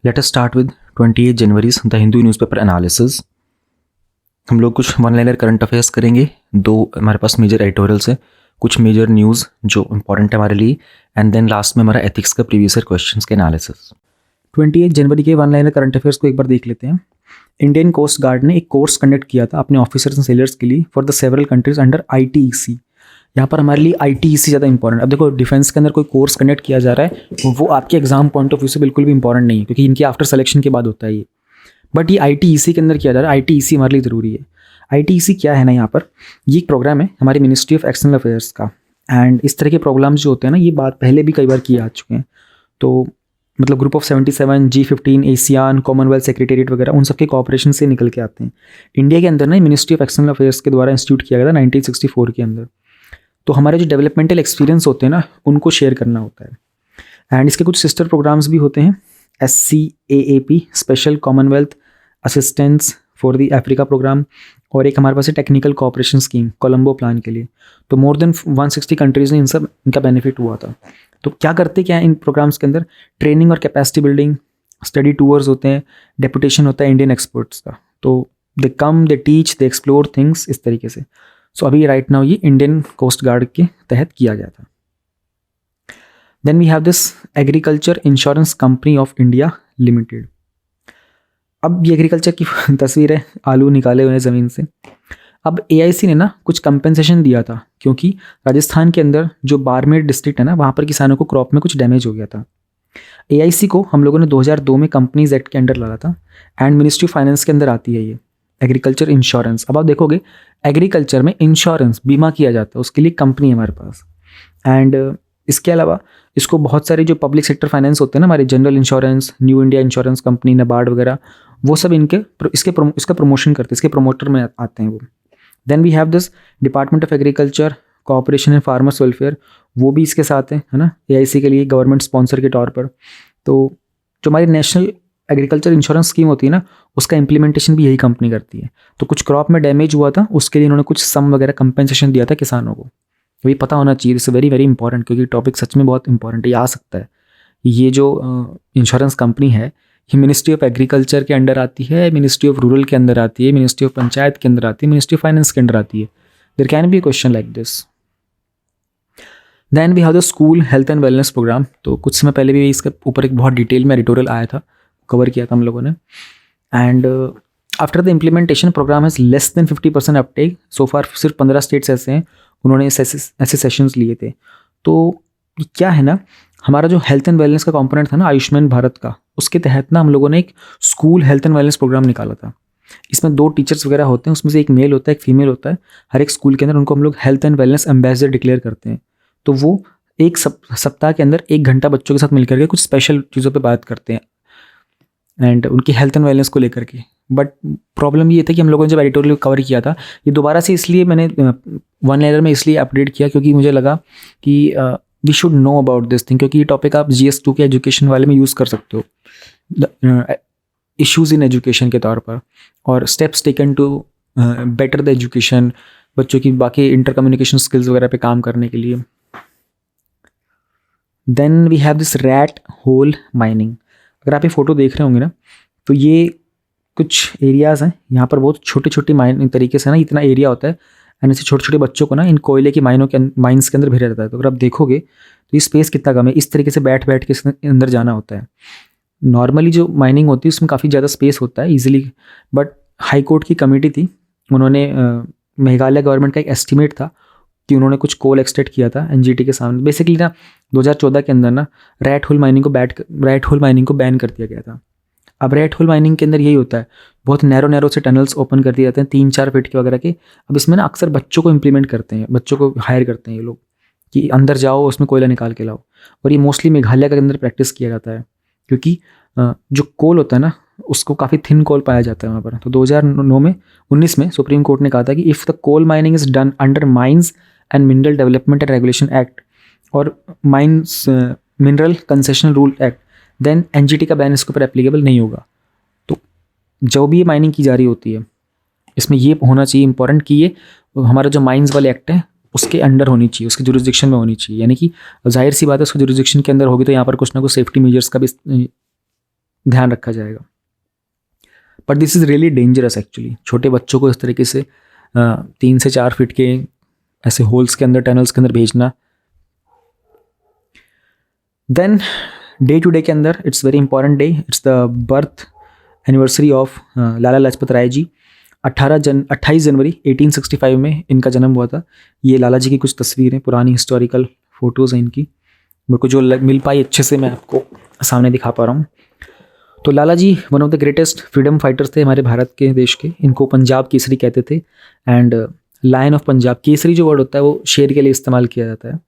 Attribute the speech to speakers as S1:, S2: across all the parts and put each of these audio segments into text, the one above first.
S1: Let us start with 28 January the Hindu newspaper analysis. हम लोग कुछ वन लाइनर करंट अफेयर्स करेंगे, दो हमारे पास मेजर एडिटोरियल्स है, कुछ मेजर न्यूज़ जो इंपॉर्टेंट है हमारे लिए, एंड देन लास्ट में हमारा एथिक्स का प्रीवियस ईयर क्वेश्चंस के एनालिसिस। 28 जनवरी के वन लाइनर करंट अफेयर्स को एक बार देख लेते हैं। इंडियन कोस्ट गार्ड ने एक कोर्स कंडक्ट किया था अपने ऑफिसर्स एंड सेलर्स के लिए for the several countries under ITEC। यहाँ पर हमारे लिए ITEC ज़्यादा इंपॉर्टेंट। अब देखो, डिफेंस के अंदर कोई कोर्स कंडक्ट किया जा रहा है, वो आपके एग्जाम पॉइंट ऑफ व्यू से बिल्कुल भी इंपॉर्टेंट नहीं है, क्योंकि इनकी आफ्टर सिलेक्शन के बाद होता है ये। बट ये ITEC के अंदर किया जा रहा है। ITEC हमारे लिए ज़रूरी है। ITEC क्या है ना, यहाँ पर ये एक प्रोग्राम है हमारी मिनिस्ट्री ऑफ एक्सटर्नल अफेयर्स का। एंड इस तरह के प्रोग्राम्स जो होते हैं ना, ये बात पहले भी कई बार किए आ चुके हैं। तो मतलब group of 77, G15, ASEAN, Commonwealth secretariat वगैरह, उन सबके कॉपरेशन से निकल के आते हैं। इंडिया के अंदर ना मिनिस्ट्री ऑफ एक्सटर्नल अफेयर्स के द्वारा इंस्टीट्यूट किया गया था 1964 के अंदर। तो हमारे जो डेवलपमेंटल एक्सपीरियंस होते हैं ना, उनको शेयर करना होता है। एंड इसके कुछ सिस्टर प्रोग्राम्स भी होते हैं, SCAAP, special Commonwealth assistance for the Africa programme, और एक हमारे पास है technical cooperation scheme Colombo plan के लिए। तो मोर देन 160 कंट्रीज़ ने इनका बेनिफिट हुआ था। तो क्या करते क्या है इन प्रोग्राम्स के अंदर? ट्रेनिंग और कैपेसिटी बिल्डिंग, स्टडी टूर्स होते हैं, डेपुटेशन होता है इंडियन एक्सपर्ट्स का। तो they come, they teach, they explore things, इस तरीके से। सो अभी राइट नाउ ये इंडियन कोस्ट गार्ड के तहत किया गया था। Then we have this agriculture insurance company of India limited. अब ये एग्रीकल्चर की तस्वीर है, आलू निकाले हुए हैं ज़मीन से। अब AIC ने ना कुछ कंपेंसेशन दिया था, क्योंकि राजस्थान के अंदर जो बाड़मेर डिस्ट्रिक्ट है ना, वहाँ पर किसानों को क्रॉप में कुछ डैमेज हो गया था। AIC को हम लोगों ने 2002 में कंपनीज एक्ट के अंडर लाया था, एंड मिनिस्ट्री ऑफ फाइनेंस के अंदर आती है ये एग्रीकल्चर इंश्योरेंस। अब आप देखोगे एग्रीकल्चर में इंश्योरेंस, बीमा किया जाता है, उसके लिए कंपनी है हमारे पास। एंड इसके अलावा इसको बहुत सारे जो पब्लिक सेक्टर फाइनेंस होते हैं ना, हमारे general insurance, new India insurance company, NABARD वगैरह, वो सब इसका प्रमोशन करते हैं, इसके प्रमोटर में आते हैं वो। Then we have this department of agriculture cooperation and farmers welfare, वो भी इसके साथ है ना, AIC के लिए गवर्नमेंट स्पॉन्सर के तौर पर। तो जो हमारी नेशनल एग्रीकल्चर इंश्योरेंस स्कीम होती है ना, उसका इम्प्लीमेंटेशन भी यही कंपनी करती है। तो कुछ क्रॉप में डैमेज हुआ था, उसके लिए इन्होंने कुछ सम वगैरह कंपेंसेशन दिया था किसानों को। तो ये पता होना चाहिए, इट्स वेरी वेरी इंपॉर्टेंट, क्योंकि टॉपिक सच में बहुत इंपॉर्टेंट है, ये आ सकता है। ये जो इंश्योरेंस कंपनी है, ये मिनिस्ट्री ऑफ एग्रीकल्चर के अंडर आती है, मिनिस्ट्री ऑफ रूरल के अंदर आती है, मिनिस्ट्री ऑफ पंचायत के अंदर आती है, मिनिस्ट्री ऑफ फाइनेंस के अंदर आती है। There can be a question like this. Then we have the school health and wellness programme. तो कुछ समय पहले भी इसके ऊपर एक बहुत डिटेल में एडिटोरियल आया था, कवर किया था हम लोगों ने। And after the implementation program has less than 50% uptake so far. सिर्फ 15 स्टेट्स ऐसे हैं उन्होंने ऐसे सेशंस लिए थे। तो क्या है ना, हमारा जो हेल्थ एंड वेलनेस का कंपोनेंट था ना, आयुष्मान भारत का, उसके तहत ना हम लोगों ने एक school health and wellness programme निकाला था। इसमें 2 टीचर्स वगैरह होते हैं, उसमें से एक मेल होता है, एक फीमेल होता है। हर एक स्कूल के अंदर उनको हम लोग health and wellness ambassador declare करते हैं। तो वो एक सप्ताह के अंदर 1 घंटा बच्चों के साथ मिलकर के कुछ स्पेशल चीज़ों पे बात करते हैं, एंड उनकी हेल्थ एंड वेलनेस को लेकर के। बट प्रॉब्लम ये था कि हम लोगों ने जब एडिटोरियल कवर किया था, ये दोबारा से इसलिए मैंने वन लाइनर में इसलिए अपडेट किया, क्योंकि मुझे लगा कि we should know about this thing, क्योंकि ये टॉपिक आप GS2 के एजुकेशन वाले में यूज़ कर सकते हो, इश्यूज़ इन एजुकेशन के तौर पर, और steps taken to better the education, बच्चों की बाकी इंटर कम्युनिकेशन स्किल्स वगैरह पे काम करने के लिए। Then we have this rat hole mining. अगर आप ये फ़ोटो देख रहे होंगे ना, तो ये कुछ एरियाज़ हैं, यहाँ पर बहुत छोटे छोटे माइन तरीके से ना इतना एरिया होता है, एंड ऐसे छोटे छोटे बच्चों को ना इन कोयले की माइंस के अंदर भेजा जाता है। तो अगर आप देखोगे तो ये स्पेस कितना कम है, इस तरीके से बैठ बैठ के इसके अंदर जाना होता है। नॉर्मली जो माइनिंग होती है उसमें काफ़ी ज़्यादा स्पेस होता है ईजिली, बट हाई कोर्ट की कमेटी थी, उन्होंने मेघालय गवर्नमेंट का एक एस्टिमेट था कि उन्होंने कुछ कोल एक्सट्रैक्ट किया था NGT के सामने। बेसिकली ना 2014 के अंदर ना रैट होल माइनिंग को बैन कर दिया गया था। अब रैट होल माइनिंग के अंदर यही होता है, बहुत नैरो से टनल्स ओपन कर दिए जाते हैं 3-4 फीट के वगैरह के। अब इसमें ना अक्सर बच्चों को इम्प्लीमेंट करते हैं, बच्चों को हायर करते हैं ये लोग कि अंदर जाओ, उसमें कोयला निकाल के लाओ। और ये मोस्टली मेघालय के अंदर प्रैक्टिस किया जाता है, क्योंकि जो कोल होता है ना, उसको काफ़ी थिन कोल पाया जाता है वहाँ पर। तो 2019 में सुप्रीम कोर्ट ने कहा था कि if the coal mining is done under mines and mineral development and regulation act और mines mineral concession rule act, then NGT का बैन इसके ऊपर एप्लीकेबल नहीं होगा। तो जो भी ये माइनिंग की जा रही होती है, इसमें ये होना चाहिए इंपॉर्टेंट कि ये हमारा जो माइंस वाले एक्ट है उसके अंडर होनी चाहिए, उसके जुरिसडिक्शन में होनी चाहिए। यानी कि जाहिर सी बात है उसके जुरिसडिक्शन के अंदर होगी तो यहाँ पर कुछ ना कुछ सेफ्टी मेजर्स का भी ध्यान रखा जाएगा। But this is really dangerous actually, छोटे बच्चों को इस तरीके से 3 से 4 फीट के ऐसे होल्स के अंदर, टनल्स के अंदर भेजना। देन डे टू डे के अंदर it's very important day, it's the birth anniversary of Lala Lajpat Rai ji. 28 जनवरी 1865 में इनका जन्म हुआ था। ये लाला जी की कुछ तस्वीरें, पुरानी हिस्टोरिकल फ़ोटोज़ हैं इनकी, मेरे को जो मिल पाई अच्छे से मैं आपको सामने दिखा पा रहा हूँ। तो Lala ji one of the greatest freedom fighters थे हमारे भारत के देश के। इनको पंजाब केसरी कहते थे, and lion of Punjab, Kesari जो वर्ड होता है वो शेर के लिए इस्तेमाल किया जाता है।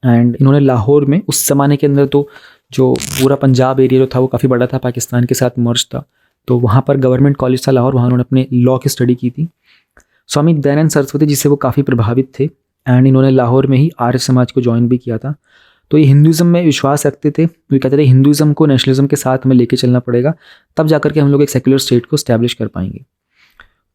S1: एंड इन्होंने लाहौर में, उस ज़माने के अंदर तो जो पूरा पंजाब एरिया जो था वो काफ़ी बड़ा था, पाकिस्तान के साथ मर्ज था, तो वहाँ पर गवर्नमेंट कॉलेज था लाहौर, वहाँ उन्होंने अपने लॉ की स्टडी की थी। स्वामी दयानंद सरस्वती जिससे वो काफ़ी प्रभावित थे, एंड इन्होंने लाहौर में ही आर्य समाज को ज्वाइन भी किया था। तो ये हिंदुज़म में विश्वास रखते थे, वो कहते थे हिंदुज़म को नेशनलिज्म के साथ हमें लेके चलना पड़ेगा, तब जाकर के हम लोग एक सेक्युलर स्टेट को स्टैब्लिश कर पाएंगे।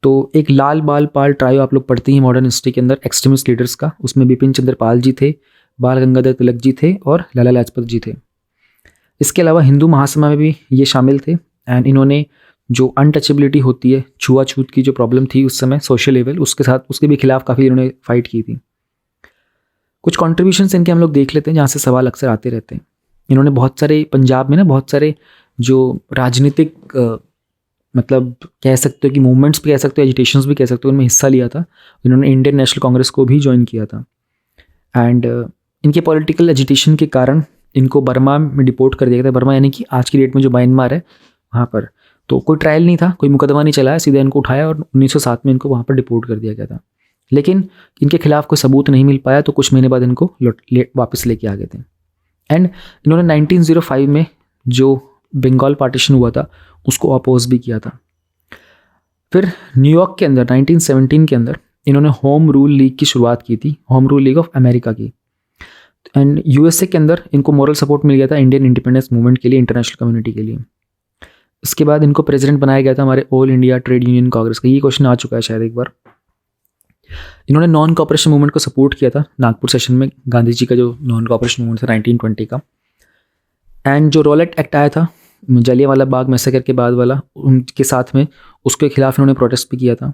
S1: तो एक लाल बाल पाल ट्रायो आप लोग पढ़ते हैं मॉडर्न हिस्ट्री के अंदर एक्सट्रीमिस्ट लीडर्स का, उसमें बिपिन चंद्र पाल जी थे, बाल गंगाधर तिलक जी थे और लाला लाजपत जी थे। इसके अलावा हिंदू महासभा में भी ये शामिल थे, एंड इन्होंने जो अनटचेबिलिटी होती है, छुआछूत की जो प्रॉब्लम थी उस समय सोशल लेवल, उसके साथ उसके भी खिलाफ काफ़ी इन्होंने फाइट की थी। कुछ कॉन्ट्रीब्यूशंस इनके हम लोग देख लेते हैं जहाँ से सवाल अक्सर आते रहते हैं। इन्होंने बहुत सारे पंजाब में ना बहुत सारे जो राजनीतिक मतलब कह सकते हो कि मूवमेंट्स भी कह सकते हो, एजिटेशंस भी कह सकते हो, उनमें हिस्सा लिया था। इन्होंने इंडियन नेशनल कांग्रेस को भी ज्वाइन किया था, एंड इनके पॉलिटिकल एजिटेशन के कारण इनको बर्मा में डिपोर्ट कर दिया गया था। बर्मा यानी कि आज की डेट में जो म्यांमार है वहाँ पर। तो कोई ट्रायल नहीं था, कोई मुकदमा नहीं चलाया, सीधा इनको उठाया और 1907 में इनको वहाँ पर डिपोर्ट कर दिया गया था। लेकिन इनके खिलाफ कोई सबूत नहीं मिल पाया, तो कुछ महीने बाद इनको वापस लेके आ गए थे। एंड इन्होंने 1905 में जो बंगाल पार्टीशन हुआ था उसको अपोज भी किया था। फिर न्यूयॉर्क के अंदर 1917 के अंदर इन्होंने होम रूल लीग की शुरुआत की थी, home rule league of America की। एंड यूएसए के अंदर इनको मॉरल सपोर्ट मिल गया था इंडियन इंडिपेंडेंस मूवमेंट के लिए, इंटरनेशनल कम्युनिटी के लिए। इसके बाद इनको प्रेसिडेंट बनाया गया था हमारे all India trade union Congress का। ये क्वेश्चन आ चुका है शायद एक बार। इन्होंने नॉन कॉपरेशन मूवमेंट को सपोर्ट किया था नागपुर सेशन में, गांधी जी का जो नॉन कॉपरेशन मूवमेंट था 1920 का। एंड जो रॉलेट एक्ट आया था जलियांवाला बाग मैसेकर के बाद वाला, उनके साथ में उसके खिलाफ इन्होंने प्रोटेस्ट भी किया था।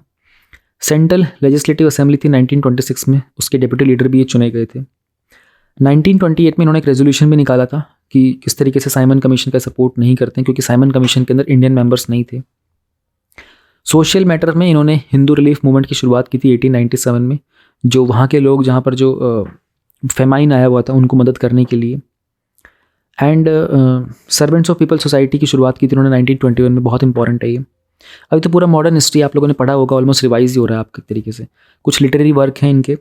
S1: सेंट्रल लेजिस्लेटिव असेंबली थी 1926 में, उसके डेप्यूटी लीडर भी ये चुने गए थे। 1928 में इन्होंने एक रेजोल्यूशन भी निकाला था कि किस तरीके से साइमन कमीशन का सपोर्ट नहीं करते हैं, क्योंकि साइमन कमीशन के अंदर इंडियन मेंबर्स नहीं थे। सोशल मैटर में इन्होंने हिंदू रिलीफ मूवमेंट की शुरुआत की थी 1897 में, जो वहाँ के लोग जहाँ पर जो फेमाइन आया हुआ था उनको मदद करने के लिए। And servants of people society की शुरुआत की थी उन्होंने 1921 में, बहुत इंपॉर्टेंट है ये। अभी तो पूरा मॉडर्न हिस्ट्री आप लोगों ने पढ़ा होगा, ऑलमोस्ट रिवाइज ही हो रहा है आपके तरीके से। कुछ लिटरेरी वर्क हैं इनके,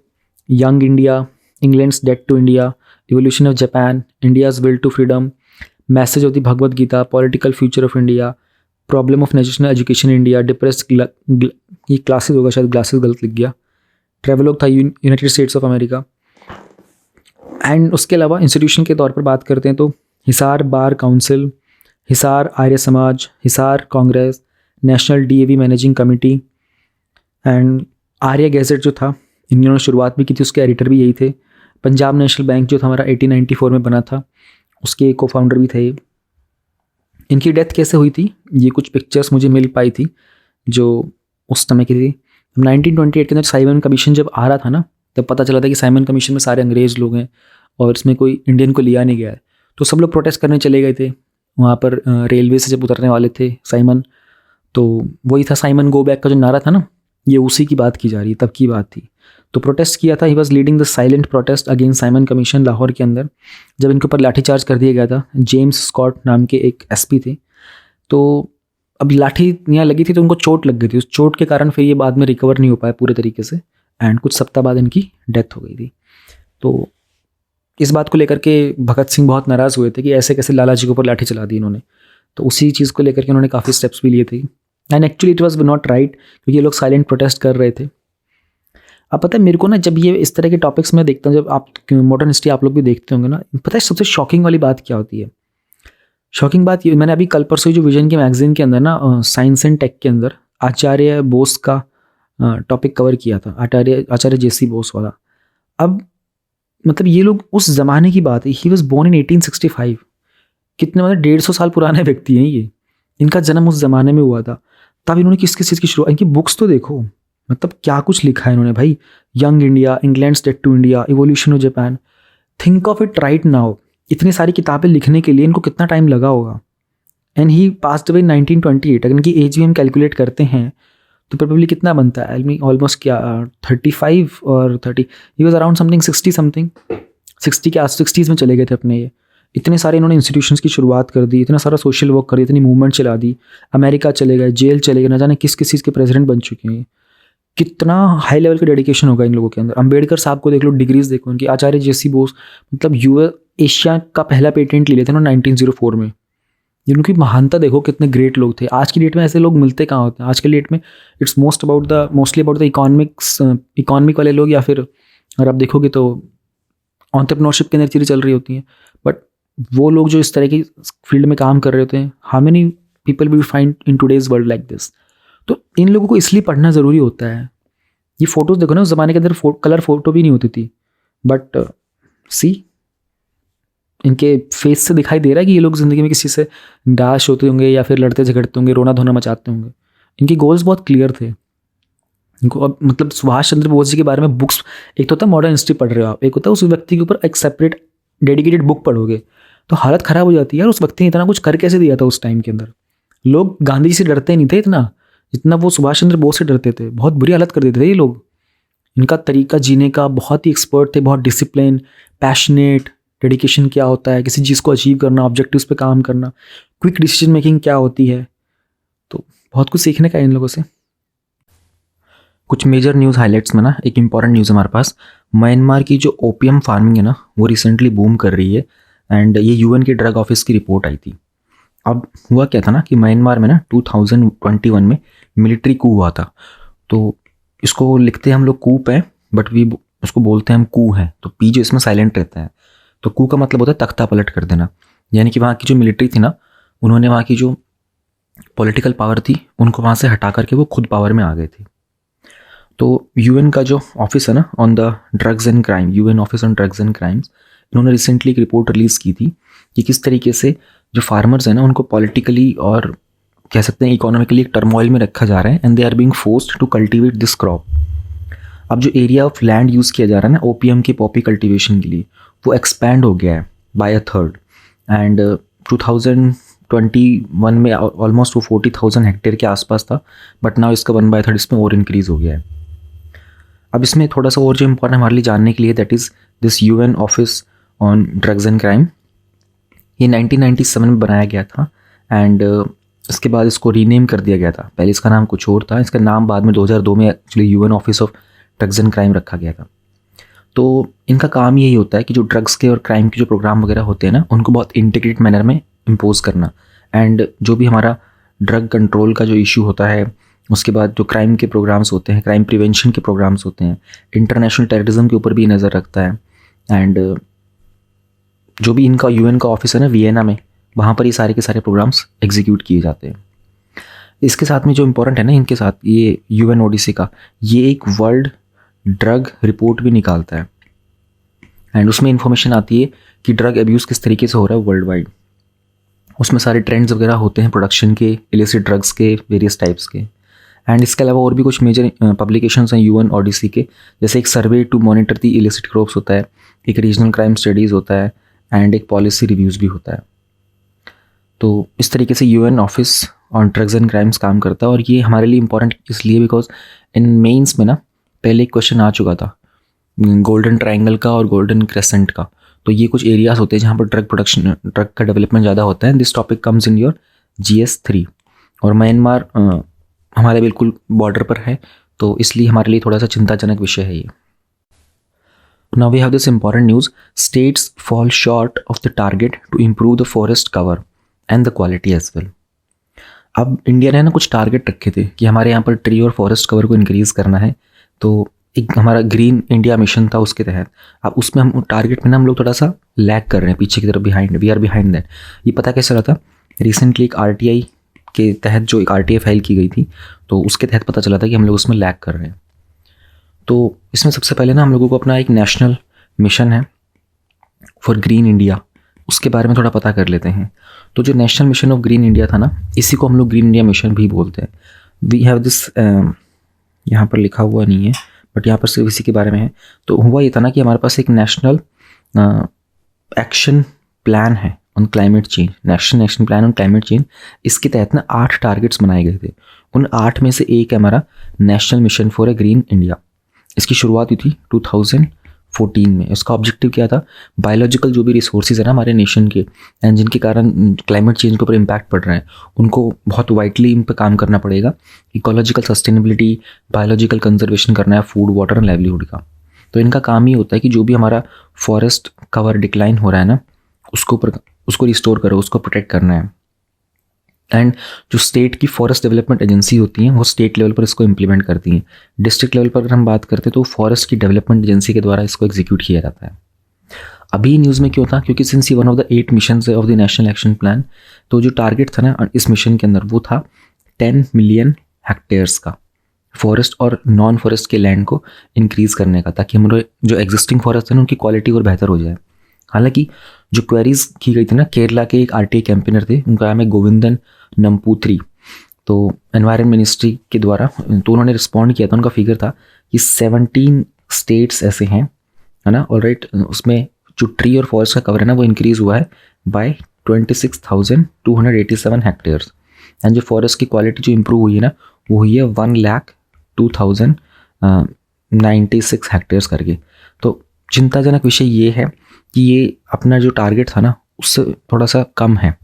S1: young India, England's debt to India, evolution of Japan, India's will to freedom, message of the Bhagavad Gita, political future of India, problem of national education India, depressed, ये क्लासेस होगा शायद, ग्लासेस गलत लिख गया, ट्रेवलॉग था, United States of America. And उसके अलावा institution के तौर पर बात करते हैं तो Hisar bar council, Hisar Arya Samaj, Hisar Congress, national DAV managing committee, and Arya gadget जो था इन्होंने शुरुआत भी की थी, उसके एडिटर भी यही थे। पंजाब नेशनल बैंक जो था हमारा 1894 में बना था, उसके को फाउंडर भी थे। इनकी डेथ कैसे हुई थी, ये कुछ पिक्चर्स मुझे मिल पाई थी जो उस समय की थी। 1928 के अंदर साइमन कमीशन जब आ रहा था ना, तब पता चला था कि साइमन कमीशन में सारे अंग्रेज़ लोग हैं और इसमें कोई इंडियन को लिया नहीं गया है। तो सब लोग प्रोटेस्ट करने चले गए थे वहाँ पर, रेलवे से जब उतरने वाले थे साइमन, तो वही था साइमन गो बैक का जो नारा था ना, ये उसी की बात की जा रही है, तब की बात थी। तो प्रोटेस्ट किया था, he was leading the silent protest against Simon commission Lahore के अंदर, जब इनके ऊपर लाठीचार्ज कर दिया गया था। जेम्स स्कॉट नाम के एक एसपी थे, तो अब लाठी यहाँ लगी थी तो उनको चोट लग गई थी, उस चोट के कारण फिर ये बाद में रिकवर नहीं हो पाया पूरे तरीके से, एंड कुछ सप्ताह बाद इनकी डेथ हो गई थी। तो इस बात को लेकर के भगत सिंह बहुत नाराज़ हुए थे कि ऐसे कैसे लाला जी के ऊपर लाठी चला दी इन्होंने, तो उसी चीज़ को लेकर के उन्होंने काफ़ी स्टेप्स भी लिए थे। And actually it was not right, क्योंकि ये लोग साइलेंट प्रोटेस्ट कर रहे थे। अब पता है मेरे को ना, जब ये इस तरह के टॉपिक्स में देखता हूँ, जब आप मॉडर्न हिस्ट्री आप लोग भी देखते होंगे ना, पता है सबसे शॉकिंग वाली बात क्या होती है? शॉकिंग बात ये, मैंने अभी कल परसों जो विजन के मैगजीन के अंदर ना साइंस एंड टेक के अंदर आचार्य बोस का टॉपिक कवर किया था, आचार्य जेसी बोस वाला। अब मतलब ये लोग उस ज़माने की बात है, ही वॉज बोर्न इन 1865, कितने मतलब 150 साल पुराने व्यक्ति हैं ये। इनका जन्म उस ज़माने में हुआ था, तब इन्होंने किस किस चीज़ की शुरुआत, इनकी बुक्स तो देखो, मतलब क्या कुछ लिखा है इन्होंने भाई। Young India, England state to India, evolution of Japan, think of it right now. इतनी सारी किताबें लिखने के लिए इनको कितना टाइम लगा होगा। And he passed away 1928। अगर इनकी एज भी हम कैलकुलेट करते हैं तो प्रोबेबली कितना बनता है, आई मीन ऑलमोस्ट क्या 35 और 30, he was around something 60 something, 60 के आस 60s में चले गए थे अपने ये। इतने सारे इन्होंने इंस्टीट्यूशंस की शुरुआत कर दी, इतना सारा सोशल वर्क कर दी, इतनी मूवमेंट चला दी, अमेरिका चले गए, जेल चले गए, ना जाने किस किस चीज़ के प्रेसिडेंट बन चुके हैं। कितना हाई लेवल का डेडिकेशन होगा इन लोगों के अंदर। अंबेडकर साहब को देख लो, डिग्रीज देखो उनकी। आचार्य जेसी बोस, मतलब एशिया का पहला पेटेंट ले लेते हैं ना 1904 में। उनकी महानता देखो, कितने ग्रेट लोग थे। आज की डेट में ऐसे लोग मिलते कहाँ होते हैं। आज की डेट में it's mostly about the economic वाले लोग, या फिर अगर आप देखोगे तो एंटरप्रेन्योरशिप के अंदर चीज़ें चल रही होती हैं। बट वो लोग जो इस तरह की फील्ड में काम कर रहे होते हैं, how many people we find in today's world like this. तो इन लोगों को इसलिए पढ़ना ज़रूरी होता है। ये फ़ोटोज़ देखो ना, उस ज़माने के अंदर कलर फ़ोटो भी नहीं होती थी, बट सी इनके फेस से दिखाई दे रहा है कि ये लोग ज़िंदगी में किसी से निराश होते होंगे, या फिर लड़ते झगड़ते होंगे, रोना धोना मचाते होंगे। इनके गोल्स बहुत क्लियर थे इनको। अब मतलब सुभाष चंद्र बोस जी के बारे में बुक्स, एक तो होता है मॉडर्न हिस्ट्री पढ़ रहे हो आप, एक होता है उस व्यक्ति के ऊपर एक सेपरेट डेडिकेटेड बुक पढ़ोगे तो हालत ख़राब हो जाती है यार। उस व्यक्ति ने इतना कुछ कर कैसे दिया था उस टाइम के अंदर। लोग गांधी जी से डरते नहीं थे इतना जितना वो सुभाष चंद्र बोस से डरते थे। बहुत बुरी हालत कर देते थे ये लोग। इनका तरीका जीने का, बहुत ही एक्सपर्ट थे, बहुत डिसिप्लिन, पैशनेट, डेडिकेशन क्या होता है, किसी चीज़ को अचीव करना, ऑब्जेक्टिव्स पे काम करना, क्विक डिसीजन मेकिंग क्या होती है। तो बहुत कुछ सीखने का है इन लोगों से। कुछ मेजर न्यूज़ हाइलाइट्स में ना एक इम्पॉर्टेंट न्यूज़ हमारे पास, म्यांमार की जो ओपियम फार्मिंग है ना वो रिसेंटली बूम कर रही है। एंड ये यूएन के ड्रग ऑफिस की रिपोर्ट आई थी। अब हुआ क्या था ना कि म्यांमार में ना 2021 में मिलिट्री कू हुआ था। तो इसको लिखते हैं हम लोग कूप है, बट वी उसको बोलते हैं हम कू है। तो पी जो इसमें साइलेंट रहता है। तो कू का मतलब होता है तख्ता पलट कर देना, यानी कि वहाँ की जो मिलिट्री थी ना, उन्होंने वहाँ की जो पॉलिटिकल पावर थी उनको वहाँ से हटा करके वो खुद पावर में आ गए थे। तो यूएन का जो ऑफिस है ना on the drugs and crime, UN office on drugs and crimes, इन्होंने रिसेंटली एक रिपोर्ट रिलीज़ की थी कि किस तरीके से जो फार्मर्स हैं ना उनको पॉलिटिकली और कह सकते हैं इकोनॉमिकली एक टर्मोइल में रखा जा रहा है, and they are being forced to cultivate this crop. अब जो एरिया ऑफ लैंड यूज़ किया जा रहा है ना ओपीएम की पॉपी कल्टीवेशन के लिए, वो एक्सपैंड हो गया है बाय 1/3। एंड 2021 में ऑलमोस्ट वो 40,000 हेक्टेयर के आसपास था, बट नाउ इसका 1/3 इसमें और इंक्रीज़ हो गया है। अब इसमें थोड़ा सा और जो इम्पोर्टेंट हमारे लिए जानने के लिए, that is this UN office on drugs and crime. ये 1997 में बनाया गया था, एंड इसके बाद इसको रीनेम कर दिया गया था। पहले इसका नाम कुछ और था, इसका नाम बाद में 2002 में actually UN office of drugs and crime रखा गया था। तो इनका काम यही होता है कि जो ड्रग्स के और क्राइम के जो प्रोग्राम वगैरह होते हैं ना उनको बहुत इंटीग्रेटेड मैनर में इम्पोज करना, एंड जो भी हमारा ड्रग कंट्रोल का जो इशू होता है, उसके बाद जो क्राइम के प्रोग्राम्स होते हैं, क्राइम प्रिवेंशन के प्रोग्राम्स होते हैं, इंटरनेशनल टेररिज्म के ऊपर भी नज़र रखता है। एंड जो भी इनका यूएन का ऑफिस है ना वियना में, वहाँ पर ये सारे के सारे प्रोग्राम्स एग्जीक्यूट किए जाते हैं। इसके साथ में जो इम्पोर्टेंट है ना इनके साथ, ये यूएन ओडीसी का ये एक वर्ल्ड ड्रग रिपोर्ट भी निकालता है, एंड उसमें इंफॉर्मेशन आती है कि ड्रग अब्यूज़ किस तरीके से हो रहा है वर्ल्ड वाइड। उसमें सारे ट्रेंड्स वगैरह होते हैं प्रोडक्शन के, इलिसिट ड्रग्स के, वेरियस टाइप्स के। एंड इसके अलावा और भी कुछ मेजर पब्लिकेशंस हैं यूएन ओडीसी के, जैसे एक survey to monitor the illicit crops होता है, एक रीजनल क्राइम स्टडीज़ होता है, एंड एक पॉलिसी रिव्यूज़ भी होता है। तो इस तरीके से UN office on drugs and crimes काम करता है। और ये हमारे लिए इंपॉर्टेंट इसलिए बिकॉज इन मेंस में ना पहले एक क्वेश्चन आ चुका था गोल्डन ट्रायंगल का और गोल्डन क्रेसेंट का। तो ये कुछ एरियाज होते हैं जहाँ पर ड्रग का डेवलपमेंट ज़्यादा होता है। This topic comes in your GS3। और म्यांमार हमारे बिल्कुल बॉर्डर पर है, तो इसलिए हमारे लिए थोड़ा सा चिंताजनक विषय है ये। Now we have this important news. States fall short of the target to improve the forest cover and the quality as well. अब इंडिया ने ना कुछ टारगेट रखे थे कि हमारे यहाँ पर ट्री और फॉरेस्ट कवर को इंक्रीज़ करना है। तो एक हमारा ग्रीन इंडिया मिशन था उसके तहत। अब उसमें हम टारगेट में ना हम लोग थोड़ा सा लैग कर रहे हैं, पीछे की तरफ behind, we are behind that. ये पता कैसे चला था? रिसेंटली एक RTI के तहत जो एक RTI फाइल की गई थी, तो उसके तहत पता चला था कि हम लोग उसमें लैग कर रहे हैं। तो इसमें सबसे पहले ना हम लोगों को अपना एक नेशनल मिशन है फॉर ग्रीन इंडिया, उसके बारे में थोड़ा पता कर लेते हैं। तो जो national mission of green India था ना, इसी को हम लोग ग्रीन इंडिया मिशन भी बोलते हैं। वी हैव दिस, यहाँ पर लिखा हुआ नहीं है बट यहाँ पर सिर्फ इसी के बारे में है। तो हुआ ये था ना कि हमारे पास एक नेशनल एक्शन प्लान है on climate change, national action plan on climate change. इसके तहत ना 8 टारगेट्स बनाए गए थे। उन 8 में से एक है हमारा national mission for a green India. इसकी शुरुआत हुई थी 2014 में। इसका ऑब्जेक्टिव क्या था, बायोलॉजिकल जो भी रिसोर्सेज है ना हमारे नेशन के एंड जिनके कारण क्लाइमेट चेंज के ऊपर इम्पैक्ट पड़ रहा है, उनको बहुत वाइडली इन पर काम करना पड़ेगा। इकोलॉजिकल सस्टेनेबिलिटी, बायोलॉजिकल कंजर्वेशन करना है, फूड, वाटर एंड लाइवलीहुड का। तो इनका काम ही होता है कि जो भी हमारा फॉरेस्ट कवर डिक्लाइन हो रहा है ना, उसको रिस्टोर करो, उसको प्रोटेक्ट करना है। एंड जो स्टेट की फॉरेस्ट डेवलपमेंट एजेंसी होती हैं वो स्टेट लेवल पर इसको इम्प्लीमेंट करती हैं। डिस्ट्रिक्ट लेवल पर अगर हम बात करते हैं तो फॉरेस्ट की डेवलपमेंट एजेंसी के द्वारा इसको एग्जीक्यूट किया जाता है। अभी न्यूज़ में क्यों था, क्योंकि सिंस ये one of the 8 mission of the national action plan, तो जो टारगेट था ना इस मिशन के अंदर वो था 10 मिलियन हेक्टेयर्स का फॉरेस्ट और नॉन फॉरेस्ट के लैंड को इंक्रीज़ करने का, ताकि हमारे जो एग्जिस्टिंग फॉरेस्ट है ना उनकी क्वालिटी और बेहतर हो जाए। हालांकि जो क्वेरीज की गई थी ना, केरला के एक आरटीआई कैंपेनर थे, उनका नाम है गोविंदन नंपूथरी, तो एनवायरनमेंट मिनिस्ट्री के द्वारा, तो उन्होंने रिस्पॉन्ड किया था। उनका फिगर था कि 17 स्टेट्स ऐसे हैं, है ना, ऑलराइट, उसमें जो ट्री और फॉरेस्ट का कवर है ना वो इंक्रीज हुआ है बाय 26,287 हेक्टेयर्स। एंड जो फॉरेस्ट की क्वालिटी जो इंप्रूव हुई है ना वो हुई है 1,02,096 हेक्टेयर्स करके। तो चिंताजनक विषय ये है कि ये अपना जो टारगेट था ना उससे थोड़ा सा कम है,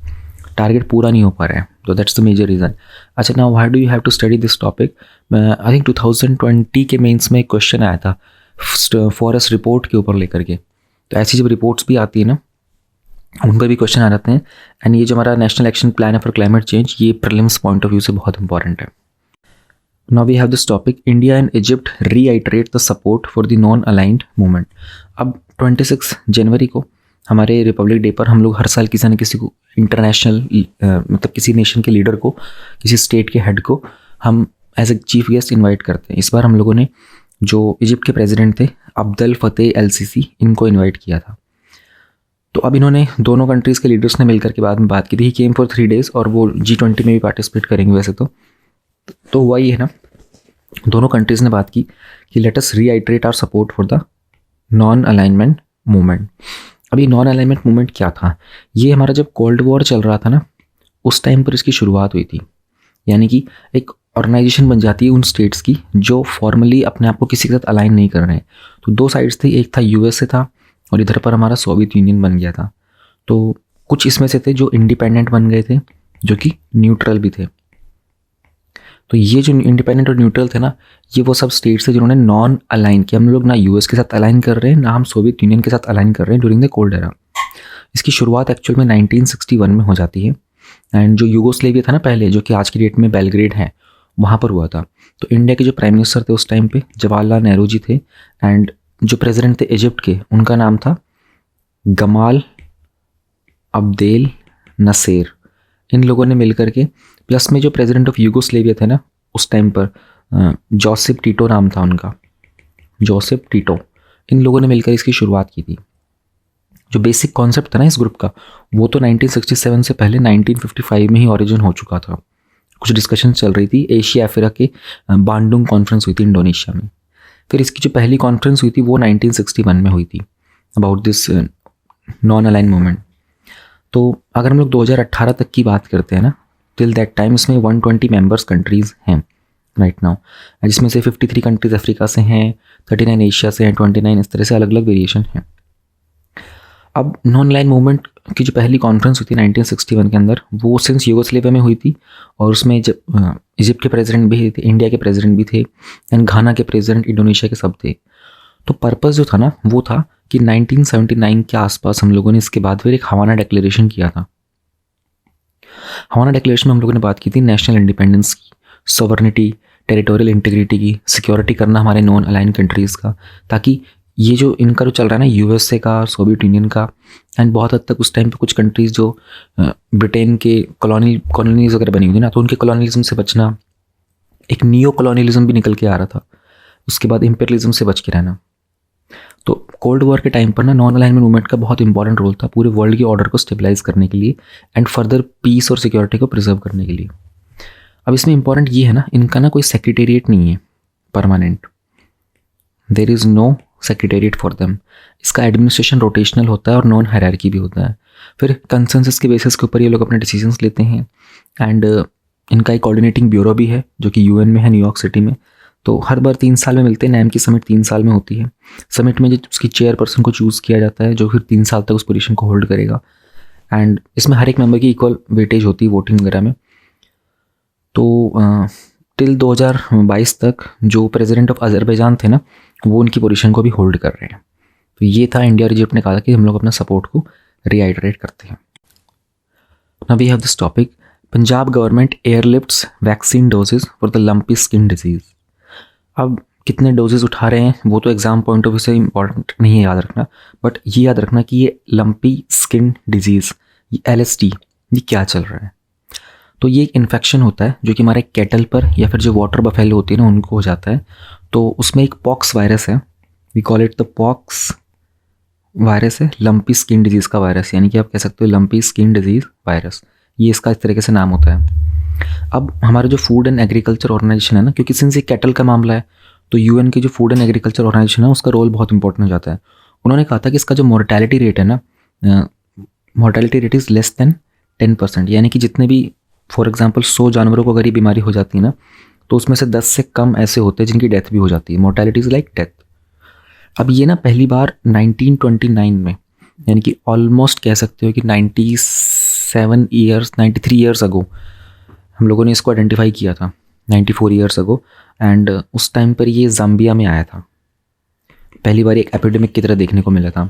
S1: टारगेट पूरा नहीं हो पा रहा है। तो दैट्स द मेजर रीज़न। अच्छा, now why do you have to study this topic. I think 2020 के मेंस में एक क्वेश्चन आया था फॉरेस्ट रिपोर्ट के ऊपर लेकर के। तो ऐसी जब रिपोर्ट्स भी आती है ना उन पर भी क्वेश्चन आ जाते हैं। एंड ये जो हमारा नेशनल एक्शन प्लान है फॉर क्लाइमेट चेंज, ये प्रीलिम्स पॉइंट ऑफ व्यू से बहुत इंपॉर्टेंट है। Now we have this topic, India and Egypt reiterate the support for the non-aligned movement। अब 26 जनवरी को हमारे रिपब्लिक डे पर हम लोग हर साल किसी न किसी को इंटरनेशनल मतलब किसी नेशन के लीडर को, किसी स्टेट के हेड को हम as a chief guest invite करते हैं। इस बार हम लोगों ने जो इजिप्ट के प्रेसिडेंट थे अब्देल फतेह एल सीसी, इनको इन्वाइट किया था। तो अब इन्होंने दोनों कंट्रीज़ के लीडर्स ने मिलकर के बाद में बात की थी। ही केम फॉर 3 days और वो G20 में भी पार्टिसिपेट करेंगे वैसे तो हुआ ये है ना, दोनों कंट्रीज़ ने बात की कि let us reiterate our support for the non alignment movement. अभी नॉन अलाइनमेंट मूवमेंट क्या था, ये हमारा जब कोल्ड वॉर चल रहा था ना उस टाइम पर इसकी शुरुआत हुई थी। यानी कि एक ऑर्गेनाइजेशन बन जाती है उन स्टेट्स की जो फॉर्मली अपने आप को किसी के साथ अलाइन नहीं कर रहे हैं। तो 2 साइड्स थी, एक था यूएसए था और इधर पर हमारा सोवियत यूनियन बन गया था। तो कुछ इसमें से थे जो इंडिपेंडेंट बन गए थे, जो कि न्यूट्रल भी थे। तो ये जो इंडिपेंडेंट और न्यूट्रल थे ना, ये वो सब स्टेट्स थे जिन्होंने नॉन अलाइन किया। हम लोग ना यूएस के साथ अलाइन कर रहे हैं, ना हम सोवियत यूनियन के साथ अलाइन कर रहे हैं ड्यूरिंग द कोल्ड एरा। इसकी शुरुआत एक्चुअल में 1961 में हो जाती है। एंड जो यूगोस्लेविया था ना पहले, जो कि आज की डेट में बेलग्रेड है, वहाँ पर हुआ था। तो इंडिया के जो प्राइम मिनिस्टर थे उस टाइम पे जवाहरलाल नेहरू जी थे। एंड जो प्रेसिडेंट थे इजिप्ट के, उनका नाम था गमाल अब्देल नसेर। इन लोगों ने मिलकर के, प्लस में जो प्रेसिडेंट ऑफ यूगोस्लेविया थे ना उस टाइम पर, जोसेफ टीटो नाम था उनका, जोसेफ टीटो, इन लोगों ने मिलकर इसकी शुरुआत की थी। जो बेसिक कॉन्सेप्ट था ना इस ग्रुप का, वो तो 1967 से पहले 1955 में ही ओरिजिन हो चुका था। कुछ डिस्कशन चल रही थी, एशिया अफ्रीका के बांडुंग कॉन्फ्रेंस हुई थी इंडोनेशिया में। फिर इसकी जो पहली कॉन्फ्रेंस हुई थी वो 1961 में हुई थी about this non align movement. तो अगर हम लोग 2018 तक की बात करते हैं ना, टिल दैट टाइम इसमें 120 मेंबर्स कंट्रीज़ हैं राइट नाउ, जिसमें से 53 कंट्रीज़ अफ्रीका से हैं, 39 एशिया से हैं, 29 इस तरह से अलग अलग वेरिएशन हैं। अब नॉन अलाइन मूवमेंट की जो पहली कॉन्फ्रेंस हुई थी 1961 के अंदर, वो सिंस यूगोस्लेविया में हुई थी और उसमें जब इजिप्ट के प्रेसिडेंट भी थे, इंडिया के प्रेसिडेंट भी थे एंड घाना के प्रेसिडेंट, इंडोनेशिया के सब थे। तो पर्पस जो था ना वो था कि 1979 के आसपास हम लोगों ने इसके बाद फिर एक हवाना डिक्लेरेशन किया था। हवाना डिक्लेरेशन में हम लोगों ने बात की थी नेशनल इंडिपेंडेंस की, सॉवरेनिटी, टेरिटोरियल इंटीग्रिटी की, सिक्योरिटी करना हमारे नॉन अलाइन कंट्रीज़ का, ताकि ये जो इनका जो चल रहा है ना यूएसए का, सोवियत यूनियन का एंड बहुत हद तक उस टाइम पे कुछ कंट्रीज़ जो ब्रिटेन के कॉलोनीज वगैरह बनी हुई थी ना, तो उनके कॉलोनियलिज्म से बचना, एक नियो कॉलोनियलिज्म भी निकल के आ रहा था, उसके बाद इम्पेरियलिज्म से बच के रहना। तो कोल्ड वॉर के टाइम पर ना नॉन अलाइनमेंट मूवमेंट का बहुत इंपॉर्टेंट रोल था पूरे वर्ल्ड के ऑर्डर को स्टेबलाइज करने के लिए एंड फर्दर पीस और सिक्योरिटी को प्रिजर्व करने के लिए। अब इसमें इंपॉर्टेंट ये है ना, इनका ना कोई सेक्रेटेरिएट नहीं है permanent, there is no secretariat for them. इसका एडमिनिस्ट्रेशन रोटेशनल होता है और नॉन हायरार्की भी होता है। फिर कंसेंसस के बेसिस के ऊपर ये लोग अपने डिसीजंस लेते हैं एंड इनका एक कोऑर्डिनेटिंग ब्यूरो भी है जो कि यूएन में है, न्यूयॉर्क सिटी में। तो हर बार 3 साल में मिलते हैं। नैम की समिट 3 साल में होती है। समिट में जो उसकी चेयरपर्सन को चूज़ किया जाता है जो फिर 3 साल तक उस पोजीशन को होल्ड करेगा एंड इसमें हर एक मेंबर की इक्वल वेटेज होती है वोटिंग वगैरह में। तो टिल 2022 तक जो प्रेसिडेंट ऑफ अजरबैजान थे ना, वो उनकी पोजीशन को भी होल्ड कर रहे हैं। तो ये था इंडिया और इजिप्ट ने कहा कि हम लोग अपना सपोर्ट को रीआइटरेट करते हैं। Now we have this topic, Punjab government airlifts vaccine doses for the lumpy skin disease. अब कितने डोजेज उठा रहे हैं वो तो एग्जाम पॉइंट ऑफ व्यू से इंपॉर्टेंट नहीं है याद रखना, बट ये याद रखना कि ये लंपी स्किन डिजीज़, ये LSD, ये क्या चल रहा है। तो ये एक इन्फेक्शन होता है जो कि हमारे कैटल पर या फिर जो वाटर बफेलो होती है ना उनको हो जाता है। तो उसमें एक पॉक्स वायरस है, we call it the pox virus है, लंपी स्किन डिजीज़ का वायरस, यानी कि आप कह सकते हो लंपी स्किन डिजीज़ वायरस, ये इसका इस तरीके से नाम होता है। अब हमारा जो फूड एंड एग्रीकल्चर ऑर्गेनाइजेशन है ना, क्योंकि सिंस ये कैटल का मामला है तो यूएन की जो फूड एंड एग्रीकल्चर ऑर्गेनाइजेशन है उसका रोल बहुत इंपॉर्टेंट हो जाता है। उन्होंने कहा था कि इसका जो मोर्टेलिटी रेट है ना, mortality rate is less than 10%, यानी कि जितने भी फॉर एग्जांपल 100 जानवरों को अगर ये बीमारी हो जाती है ना तो उसमें से 10 से कम ऐसे होते हैं जिनकी डेथ भी हो जाती है। Mortality is like death. अब ये ना पहली बार 1929 में, यानी कि ऑलमोस्ट कह सकते हो कि 93 ईयर्स अगो हम लोगों ने इसको आइडेंटिफाई किया था, 94 ईयर्स अगो। एंड उस टाइम पर ये जाम्बिया में आया था, पहली बार एक एपिडेमिक की तरह देखने को मिला था।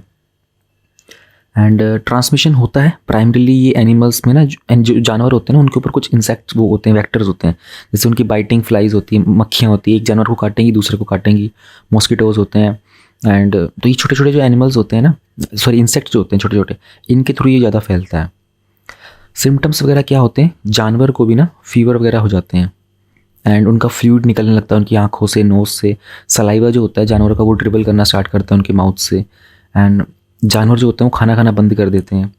S1: एंड ट्रांसमिशन होता है प्राइमरीली ये एनिमल्स में ना, जो जानवर होते हैं ना उनके ऊपर कुछ इंसेक्ट्स वो होते हैं, वेक्टर्स होते हैं, जैसे उनकी बाइटिंग फ्लाइज होती है, मक्खियाँ होती है, एक जानवर को काटेंगी दूसरे को काटेंगी, मॉस्किटोज होते हैं। एंड तो ये छोटे छोटे जो एनिमल्स होते हैं ना, सॉरी इंसेक्ट्स जो होते हैं छोटे छोटे, इनके थ्रू ये ज़्यादा फैलता है। सिम्टम्स वगैरह क्या होते हैं, जानवर को भी ना फीवर वगैरह हो जाते हैं एंड उनका फ्लूइड निकलने लगता है उनकी आँखों से, नोज़ से, सलाइवा जो होता है जानवर का वो ड्रिबल करना स्टार्ट करता है उनके माउथ से। एंड जानवर जो होते हैं वो खाना खाना बंद कर देते हैं, है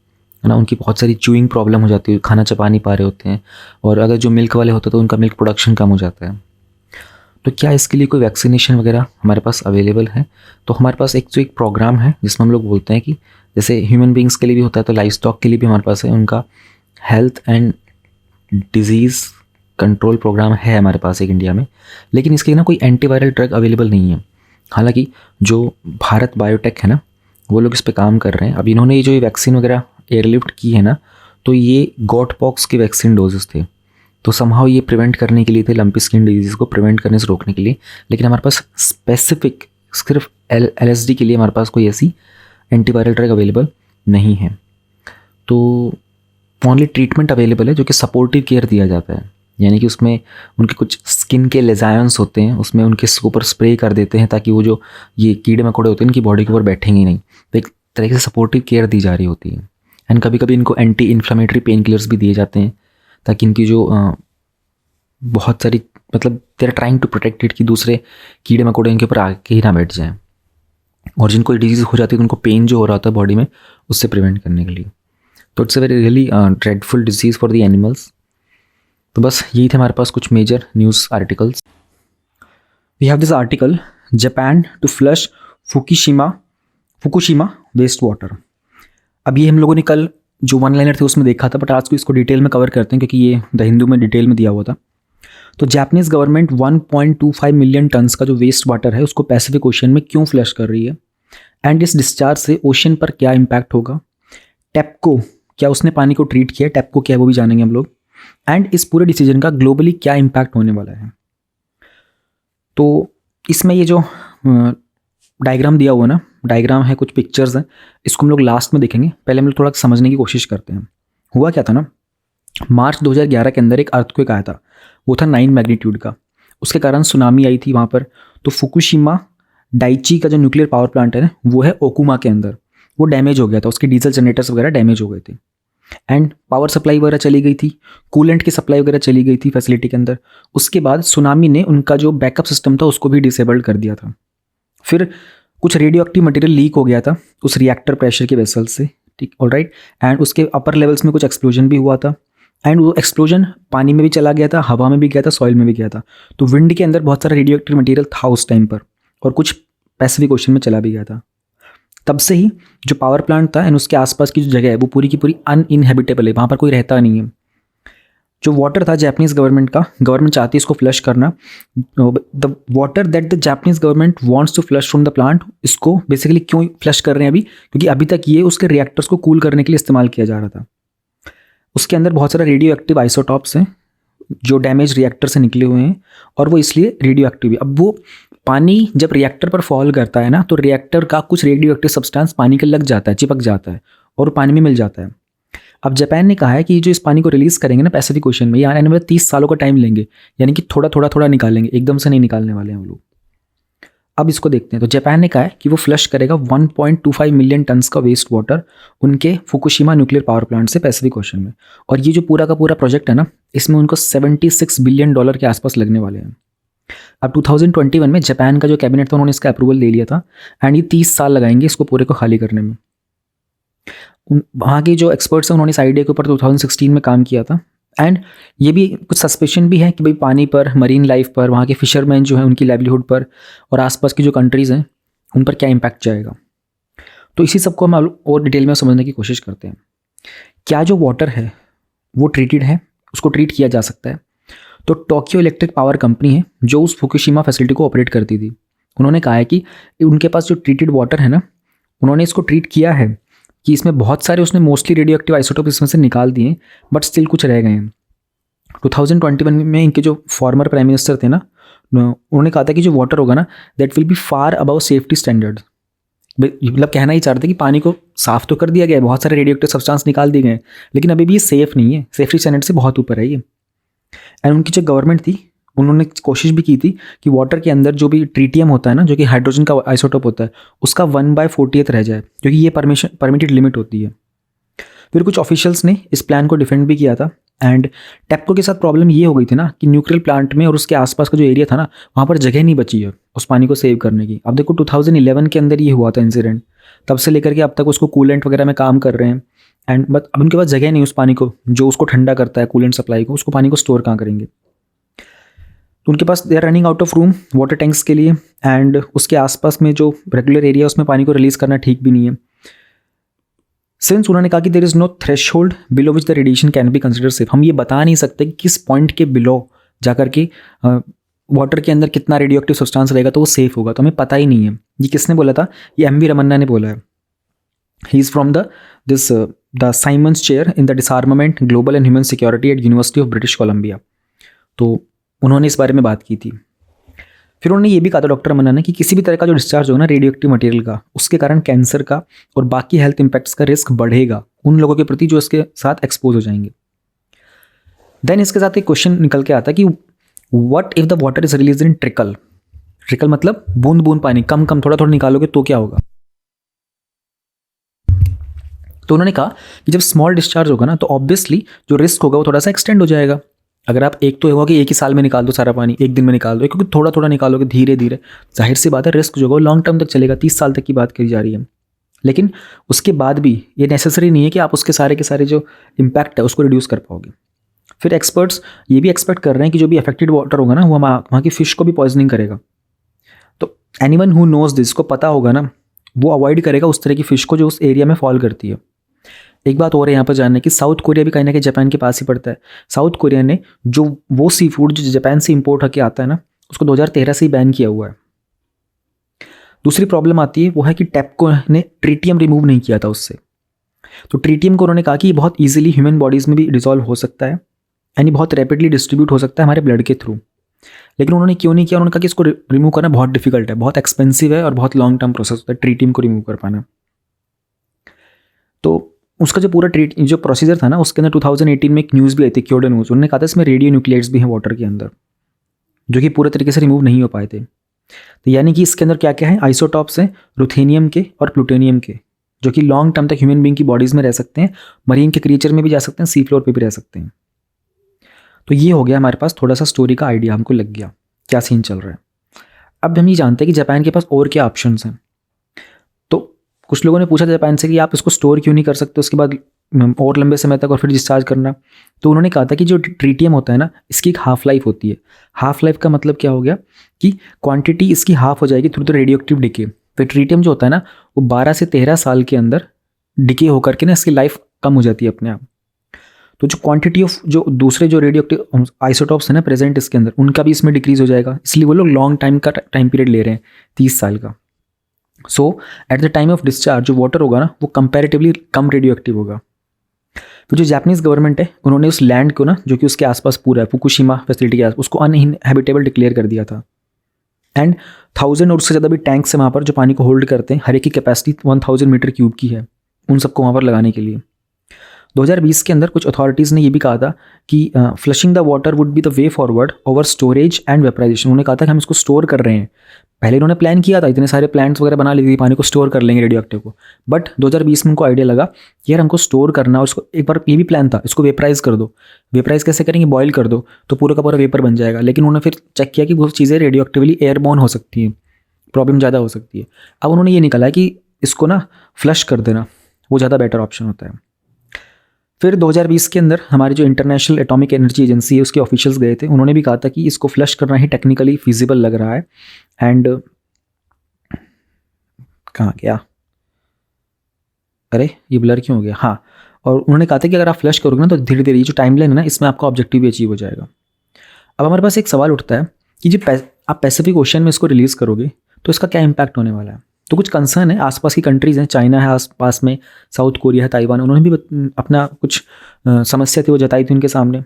S1: ना, उनकी बहुत सारी च्यूइंग प्रॉब्लम हो जाती है, खाना चबा नहीं पा रहे होते हैं। और अगर जो मिल्क वाले होते हैं तो उनका मिल्क प्रोडक्शन कम हो जाता है। तो क्या इसके लिए कोई वैक्सीनेशन वगैरह हमारे पास अवेलेबल है? तो हमारे पास एक प्रोग्राम है जिसमें हम लोग बोलते हैं कि जैसे ह्यूमन बींग्स के लिए भी होता है तो लाइफ स्टॉक के लिए भी हमारे पास है, उनका health and disease control programme है हमारे पास एक इंडिया में। लेकिन इसके ना कोई एंटीवायरल ड्रग अवेलेबल नहीं है। हालांकि जो भारत बायोटेक है ना वो लोग इस पे काम कर रहे हैं। अब इन्होंने ये जो ये वैक्सीन वगैरह एयरलिफ्ट की है ना, तो ये गॉट पॉक्स के वैक्सीन डोजेस थे, तो समहाउ ये प्रिवेंट करने के लिए थे, लंपी स्किन डिजीज़ को प्रिवेंट करने से रोकने के लिए। लेकिन हमारे पास स्पेसिफिक सिर्फ LSD के लिए हमारे पास कोई ऐसी एंटीवायरल ड्रग अवेलेबल नहीं है। तो ओनली ट्रीटमेंट अवेलेबल है जो कि सपोर्टिव केयर दिया जाता है, यानी कि उसमें उनके कुछ स्किन के लेजायंस होते हैं, उसमें उनके ऊपर स्प्रे कर देते हैं ताकि वो जो ये कीड़े मकोड़े होते हैं इनकी बॉडी के ऊपर बैठेंगे नहीं। तो एक तरीके से सपोर्टिव केयर दी जा रही होती है। एंड कभी कभी इनको एंटी इन्फ्लामेटरी पेन किलर्स भी दिए जाते हैं ताकि इनकी जो बहुत सारी मतलब they are trying to protect it कि दूसरे कीड़े मकोड़े इनके ऊपर आके ही ना बैठ जाएँ, और जिनको डिजीज़ हो जाती है तो उनको पेन जो हो रहा होता है बॉडी में उससे प्रिवेंट करने के लिए। तो it's a very really dreadful disease for the animals. तो बस यही थे हमारे पास कुछ major news articles. We have this article, Japan to flush Fukushima waste water. अब ये हम लोगों ने कल जो वन लाइनर थे उसमें देखा था, बट आज को इसको डिटेल में कवर करते हैं क्योंकि ये द हिंदू में डिटेल में दिया हुआ था। तो जापानीज़ गवर्नमेंट 1.25 मिलियन टन्स का जो वेस्ट वाटर है उसको पैसिफिक ओशन में क्यों फ्लश कर रही है, एंड इस डिस्चार्ज से ओशन पर क्या इम्पैक्ट होगा, टेपको क्या उसने पानी को ट्रीट किया, टेपको क्या है वो भी जानेंगे हम लोग, एंड इस पूरे डिसीजन का ग्लोबली क्या इम्पैक्ट होने वाला है। तो इसमें ये जो डायग्राम दिया हुआ ना, डायग्राम है, कुछ पिक्चर्स हैं, इसको हम लोग लास्ट में देखेंगे। पहले हम लोग थोड़ा समझने की कोशिश करते हैं। हुआ क्या था ना, मार्च 2011 के अंदर एक अर्थक्वेक आया था, वो था 9 मैग्नीट्यूड का। उसके कारण सुनामी आई थी वहाँ पर। तो फुकुशिमा डाइची का जो न्यूक्लियर पावर प्लांट है ना वो है ओकुमा के अंदर, वो डैमेज हो गया था, उसके डीजल जनरेटर्स वगैरह डैमेज हो गए थे एंड पावर सप्लाई वगैरह चली गई थी, कूलेंट की सप्लाई वगैरह चली गई थी फैसिलिटी के अंदर। उसके बाद सुनामी ने उनका जो बैकअप सिस्टम था उसको भी डिसेबल्ड कर दिया था। फिर कुछ रेडियो एक्टिव मटेरियल लीक हो गया था उस रिएक्टर प्रेशर के वेसल से, ठीक, ऑलराइट। एंड उसके अपर लेवल्स में कुछ एक्सप्लोजन भी हुआ था, एंड वो एक्सप्लोजन पानी में भी चला गया था, हवा में भी गया था, सॉइल में भी गया था। तो विंड के अंदर बहुत सारा रेडियो एक्टिव मटेरियल था उस टाइम पर, और कुछ पैसिफिक ओशन में चला भी गया था। तब से ही जो पावर प्लांट था एंड उसके आसपास की जो जगह है वो पूरी की पूरी अनइनहेबिटेबल है, वहाँ पर कोई रहता नहीं है। जो वाटर था जापानीज गवर्नमेंट चाहती है इसको फ्लश करना। The water that the Japanese government wants to flush from the plant, इसको बेसिकली क्यों फ्लश कर रहे हैं अभी, क्योंकि अभी तक ये उसके रिएक्टर्स को कूल करने के लिए इस्तेमाल किया जा रहा था। उसके अंदर बहुत सारा रेडियो एक्टिव आइसोटॉप्स हैं जो डैमेज रिएक्टर से निकले हुए हैं, और वो इसलिए रेडियो एक्टिव है। अब वो पानी जब रिएक्टर पर फॉल करता है ना, तो रिएक्टर का कुछ रेडियो एक्टिव सब्सटेंस पानी के लग जाता है, चिपक जाता है, और पानी में मिल जाता है। अब जापान ने कहा है कि जो इस पानी को रिलीज़ करेंगे ना पैसिफिक ओशन में, यानी आने वाले 30 सालों का टाइम लेंगे, यानी कि थोड़ा निकालेंगे, एकदम से नहीं निकालने वाले हैं वो लोग। अब इसको देखते हैं। तो जापान ने कहा है कि वो फ्लश करेगा 1.25 मिलियन टन्स का वेस्ट वाटर उनके फुकुशिमा न्यूक्लियर पावर प्लांट से पैसिफिक ओशन में। और ये जो पूरा का पूरा प्रोजेक्ट है ना, इसमें उनको $76 बिलियन के आसपास लगने वाले हैं। अब 2021 में जापान का जो कैबिनेट था उन्होंने इसका अप्रूवल ले लिया था, एंड ये 30 साल लगाएंगे इसको पूरे को खाली करने में। वहाँ के जो एक्सपर्ट्स हैं उन्होंने इस आइडिया के ऊपर 2016 में काम किया था, एंड ये भी कुछ सस्पेशन भी है कि भाई पानी पर, मरीन लाइफ पर, वहाँ के फिशरमैन जो हैं उनकी लाइवलीहुड पर, और आसपास की जो कंट्रीज़ हैं उन पर क्या इम्पैक्ट जाएगा। तो इसी सबको हम और डिटेल में समझने की कोशिश करते हैं। क्या जो वाटर है वो ट्रीटेड है, उसको ट्रीट किया जा सकता है। तो टोक्यो इलेक्ट्रिक पावर कंपनी है जो उस फुकुशिमा फैसिलिटी को ऑपरेट करती थी, उन्होंने कहा है कि उनके पास जो ट्रीटेड वाटर है ना, उन्होंने इसको ट्रीट किया है कि इसमें बहुत सारे, उसने मोस्टली रेडियो एक्टिव आइसोटोप इसमें से निकाल दिए, बट स्टिल कुछ रह गए हैं। 2021 में इनके जो फॉर्मर प्राइम मिनिस्टर थे ना, उन्होंने कहा था कि जो वाटर होगा ना, that will be far above safety standard. मतलब कहना ही चाह रहे थे कि पानी को साफ तो कर दिया गया है, बहुत सारे रेडियो एक्टिव सब्सटेंस निकाल दिए गए, लेकिन अभी भी ये सेफ नहीं है, सेफ्टी स्टैंडर्ड से बहुत ऊपर है ये। एंड उनकी जो गवर्नमेंट थी उन्होंने कोशिश भी की थी कि वाटर के अंदर जो भी ट्रीटियम होता है ना, जो कि हाइड्रोजन का आइसोटोप होता है, उसका 1/40 रह जाए, क्योंकि ये परमिटेड लिमिट होती है। फिर कुछ ऑफिशियल्स ने इस प्लान को डिफेंड भी किया था। एंड टेप्को के साथ प्रॉब्लम ये हो गई थी ना कि न्यूक्लियर प्लांट में और उसके आसपास का जो एरिया था ना, वहाँ पर जगह नहीं बची है उस पानी को सेव करने की। अब देखो 2011 के अंदर ये हुआ था इंसिडेंट, तब से लेकर के अब तक उसको कूलेंट वगैरह में काम कर रहे हैं, एंड बट अब उनके पास जगह नहीं उस पानी को, जो उसको ठंडा करता है कूलेंट सप्लाई को, उसको पानी को स्टोर कहाँ करेंगे। तो उनके पास they are running out of room water tanks के लिए, एंड उसके आसपास में जो रेगुलर एरिया उसमें पानी को रिलीज करना ठीक भी नहीं है। सिंस उन्होंने कहा कि there is no threshold below which the radiation can be consider safe, हम ये बता नहीं सकते कि किस पॉइंट के बिलो जाकर के वाटर के अंदर कितना रेडियो एक्टिव सब्सटेंस रहेगा तो वो सेफ होगा, तो हमें पता ही नहीं है। ये किसने बोला था? ये एम वी रमन्ना ने बोला है। He is from the Simons chair in the disarmament, global and human security at University of British Columbia. तो उन्होंने इस बारे में बात की थी। फिर उन्होंने ये भी कहा था डॉक्टर रमन्ना ने कि किसी भी तरह का जो डिस्चार्ज होगा ना रेडियो एक्टिव मटेरियल का, उसके कारण कैंसर का और बाकी हेल्थ इंपैक्ट्स का रिस्क बढ़ेगा उन लोगों के प्रति जो इसके साथ एक्सपोज हो जाएंगे। देन इसके साथ एक क्वेश्चन निकल के आता है कि what if the water is release in trickle. Trickle मतलब बूंद बूंद पानी, कम कम थोड़ा थोड़ा निकालोगे तो क्या होगा। तो उन्होंने कहा कि जब स्मॉल डिस्चार्ज होगा ना, तो ऑब्वियसली जो रिस्क होगा वो थोड़ा सा एक्सटेंड हो जाएगा। अगर आप एक तो होगा कि एक ही साल में निकाल दो सारा पानी, एक दिन में निकाल दो, क्योंकि थोड़ा थोड़ा निकालोगे धीरे धीरे, जाहिर सी बात है रिस्क जो होगा लॉन्ग टर्म तक चलेगा, 30 साल तक की बात करी जा रही है। लेकिन उसके बाद भी ये नेसेसरी नहीं है कि आप उसके सारे के सारे जो इम्पैक्ट है उसको रिड्यूस कर पाओगे। फिर एक्सपर्ट्स ये भी एक्सपेक्ट कर रहे हैं कि जो भी अफेक्टेड वाटर होगा ना, वो वहाँ की फिश को भी पॉइजनिंग करेगा। तो एनीवन हु नोज दिस, को पता होगा ना, वो अवॉइड करेगा उस तरह की फिश को जो उस एरिया में फॉल करती है। एक बात और है यहाँ पर जानने की, साउथ कोरिया भी कहीं ना कहीं जापान के पास ही पड़ता है। साउथ कोरिया ने जो वो सी फूड जो जापान से इंपोर्ट होकर आता है ना, उसको 2013 से ही बैन किया हुआ है। दूसरी प्रॉब्लम आती है वो है कि टेप्को ने ट्रीटियम रिमूव नहीं किया था उससे। तो ट्रीटियम को उन्होंने कहा कि ये बहुत ईजिली ह्यूमन बॉडीज़ में भी डिसॉल्व हो सकता है, यानी बहुत रैपिडली डिस्ट्रीब्यूट हो सकता है हमारे ब्लड के थ्रू। लेकिन उन्होंने क्यों नहीं किया? उन्होंने कहा कि इसको रिमूव करना बहुत डिफिकल्ट है, बहुत एक्सपेंसिव है और बहुत लॉन्ग टर्म प्रोसेस होता है ट्रीटियम को रिमूव कर पाना। तो उसका जो पूरा जो प्रोसीजर था ना, उसके अंदर 2018 में एक न्यूज़ भी आई थी, क्योडो न्यूज़। उन्होंने कहा था इसमें रेडियो न्यूक्लियाइड्स भी हैं वाटर के अंदर, जो कि पूरे तरीके से रिमूव नहीं हो पाए थे। तो यानी कि इसके अंदर क्या क्या है, आइसोटॉप्स हैं रुथेनियम के और प्लूटोनियम के, जो कि लॉन्ग टर्म तक ह्यूमन बीइंग की बॉडीज़ में रह सकते हैं, मरीन के क्रिएचर में भी जा सकते हैं, सी फ्लोर पर भी रह सकते हैं। तो ये हो गया हमारे पास थोड़ा सा स्टोरी का आइडिया, हमको लग गया क्या सीन चल रहा है। अब हम ये जानते हैं कि जापान के पास और क्या ऑप्शंस हैं। कुछ लोगों ने पूछा जापान से कि आप इसको स्टोर क्यों नहीं कर सकते उसके बाद और लंबे समय तक और फिर डिस्चार्ज करना। तो उन्होंने कहा था कि जो ट्रीटियम होता है ना, इसकी एक हाफ लाइफ होती है। हाफ लाइफ का मतलब क्या हो गया कि क्वांटिटी इसकी हाफ हो जाएगी through the radio active decay. तो ट्रीटियम जो होता है ना, वो 12 से 13 साल के अंदर डिके होकर के ना इसकी लाइफ कम हो जाती है अपने आप। तो जो क्वांटिटी ऑफ जो दूसरे जो रेडियो एक्टिव आइसोटॉप्स है ना प्रेजेंट इसके अंदर, उनका भी इसमें डिक्रीज हो जाएगा। इसलिए वो लोग लॉन्ग टाइम का टाइम पीरियड ले रहे हैं, 30 साल का। So at the time of discharge जो वाटर होगा ना, वो कंपैरेटिवली कम रेडियो एक्टिव होगा। तो जो जापानीज गवर्नमेंट है, उन्होंने उस लैंड को ना, जो कि उसके आसपास पूरा है, फुकुशिमा फैसिलिटी के आसपास, उसको अनइनहैबिटेबल डिक्लेयर कर दिया था। एंड 1000 और उससे ज़्यादा भी टैंक्स है वहाँ पर जो पानी को होल्ड करते हैं। हर एक की कैपेसिटी 1000 मीटर क्यूब की है, उन सबको वहाँ पर लगाने के लिए। 2020 के अंदर कुछ अथॉरिटीज़ ने ये भी कहा था कि flushing the water would be the way forward over storage and vaporisation. उन्होंने कहा था कि हम इसको स्टोर कर रहे हैं। पहले इन्होंने प्लान किया था, इतने सारे प्लांट्स वगैरह बना लिए थे, पानी को स्टोर कर लेंगे रेडियो एक्टिव को। बट 2020 में उनको आइडिया लगा कि यार हमको स्टोर करना, और उसको एक बार ये भी प्लान था, इसको वेपराइज कर दो। वेपराइज कैसे करेंगे? बॉयल कर दो तो पूरा का पूरा वेपर बन जाएगा। लेकिन उन्होंने फिर चेक किया कि वो चीज़ें रेडियो एक्टिवली एयरबॉर्न हो सकती हैं, प्रॉब्लम ज़्यादा हो सकती है। अब उन्होंने ये निकाला कि इसको ना फ्लश कर देना, वो ज़्यादा बेटर ऑप्शन होता है। फिर 2020 के अंदर हमारी जो इंटरनेशनल एटॉमिक एनर्जी एजेंसी है, उसके ऑफिशियल्स गए थे। उन्होंने भी कहा था कि इसको फ्लश करना ही टेक्निकली फिजिबल लग रहा है। एंड कहाँ गया, अरे ये ब्लर क्यों हो गया? हाँ, और उन्होंने कहा था कि अगर आप फ्लश करोगे ना, तो धीरे धीरे ये जो टाइमलाइन है ना, इसमें आपका ऑब्जेक्टिव भी अचीव हो जाएगा। अब हमारे पास एक सवाल उठता है कि जब आप पैसिफिक ओशन में इसको रिलीज़ करोगे तो इसका क्या इम्पैक्ट होने वाला है। तो कुछ कंसर्न है, आसपास की कंट्रीज़ हैं, चाइना है आसपास में, साउथ कोरिया है, ताइवान, उन्होंने भी अपना कुछ समस्या थी वो जताई थी उनके सामने।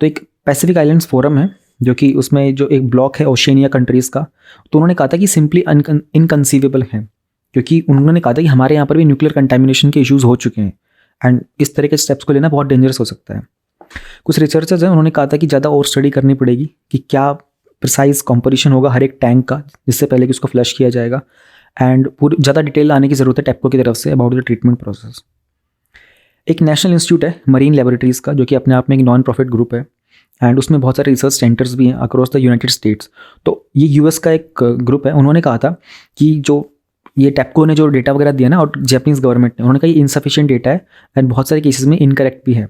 S1: तो एक पैसिफिक आइलैंड्स फोरम है, जो कि उसमें जो एक ब्लॉक है ओशिनिया कंट्रीज़ का, तो उन्होंने कहा था कि सिंपली इनकंसीवेबल है, क्योंकि उन्होंने कहा था कि हमारे यहाँ पर भी न्यूक्लियर कंटामिनेशन के इश्यूज़ हो चुके हैं एंड इस तरह के स्टेप्स को लेना बहुत डेंजरस हो सकता है। कुछ रिसर्चर्स हैं, उन्होंने कहा था कि ज़्यादा और स्टडी करनी पड़ेगी कि क्या प्रिसाइज कॉम्पोजिशन होगा हर एक टैंक का, जिससे पहले कि उसको फ्लश किया जाएगा। एंड पूरी ज़्यादा डिटेल आने की ज़रूरत है टेप्को की तरफ say about the treatment process. एक नेशनल इंस्टीट्यूट है मरीन लेबोरेटरीज़ का, जो कि अपने आप में एक नॉन प्रॉफिट ग्रुप है एंड उसमें बहुत सारे रिसर्च सेंटर्स भी हैं अक्रॉस द यूनाइटेड स्टेट्स। तो ये यूएस का एक ग्रुप है। उन्होंने कहा था कि जो ये टेप्को ने जो डेटा वगैरह दिया ना, और जापानीज गवर्नमेंट ने, उन्होंने कहा ये इनसफिशिएंट डेटा है एंड बहुत सारे केसेस में इनकरेक्ट भी है,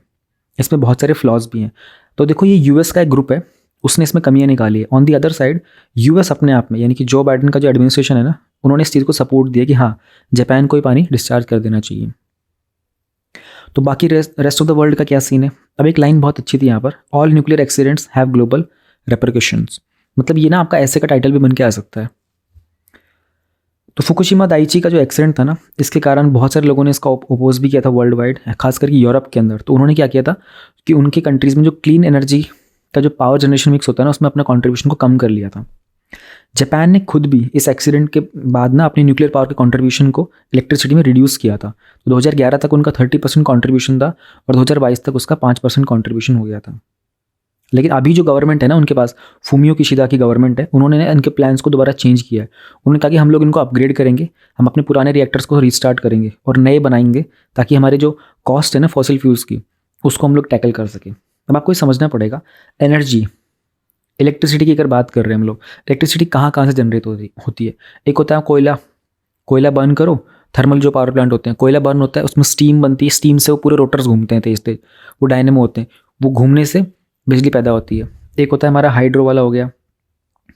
S1: इसमें बहुत सारे फ्लॉज भी हैं। तो देखो, ये यूएस का एक ग्रुप है, उसने इसमें कमियां निकाली है। On the other side US अपने आप में, यानी कि जो बाइडेन का जो एडमिनिस्ट्रेशन है ना, उन्होंने इस चीज़ को सपोर्ट दिया कि हाँ, जापान को ही पानी डिस्चार्ज कर देना चाहिए। तो बाकी रेस्ट ऑफ द वर्ल्ड का क्या सीन है? अब एक लाइन बहुत अच्छी थी यहाँ पर, all nuclear accidents have global repercussions. मतलब ये ना आपका ऐसे का टाइटल भी बन के आ सकता है। तो फुकुशिमा दाइची का जो एक्सीडेंट था ना, इसके कारण बहुत सारे लोगों ने इसका ओपोज भी किया था वर्ल्ड वाइड, खास करके यूरोप के अंदर। तो उन्होंने क्या किया था कि उनकी कंट्रीज़ में जो क्लीन एनर्जी का जो पावर जनरेशन मिक्स होता है ना, उसमें अपना कंट्रीब्यूशन को कम कर लिया था। जापान ने खुद भी इस एक्सीडेंट के बाद ना अपनी न्यूक्लियर पावर के कंट्रीब्यूशन को इलेक्ट्रिसिटी में रिड्यूस किया था। तो 2011 तक उनका 30% कंट्रीब्यूशन था और 2022 तक उसका 5% कंट्रीब्यूशन हो गया था। लेकिन अभी जो गवर्नमेंट है ना, उनके पास फूमियो किशिदा की गवर्नमेंट है, उन्होंने इनके प्लान्स को दोबारा चेंज किया है। उन्होंने कहा कि हम लोग इनको अपग्रेड करेंगे, हम अपने पुराने रिएक्टर्स को रीस्टार्ट करेंगे और नए बनाएंगे, ताकि हमारे जो कॉस्ट है ना फॉसिल फ्यूल्स की, उसको हम लोग टैकल कर सकें। अब आपको ये समझना पड़ेगा, एनर्जी, इलेक्ट्रिसिटी की अगर बात कर रहे हैं हम लोग, इलेक्ट्रिसिटी कहाँ कहाँ से जनरेट होती है। एक होता है कोयला बर्न करो, थर्मल जो पावर प्लांट होते हैं, कोयला बर्न होता है, उसमें स्टीम बनती है, स्टीम से वो पूरे रोटर्स घूमते हैं तेज तेज, वो डायनेमो होते हैं, वो घूमने से बिजली पैदा होती है। एक होता है हमारा हाइड्रो वाला हो गया,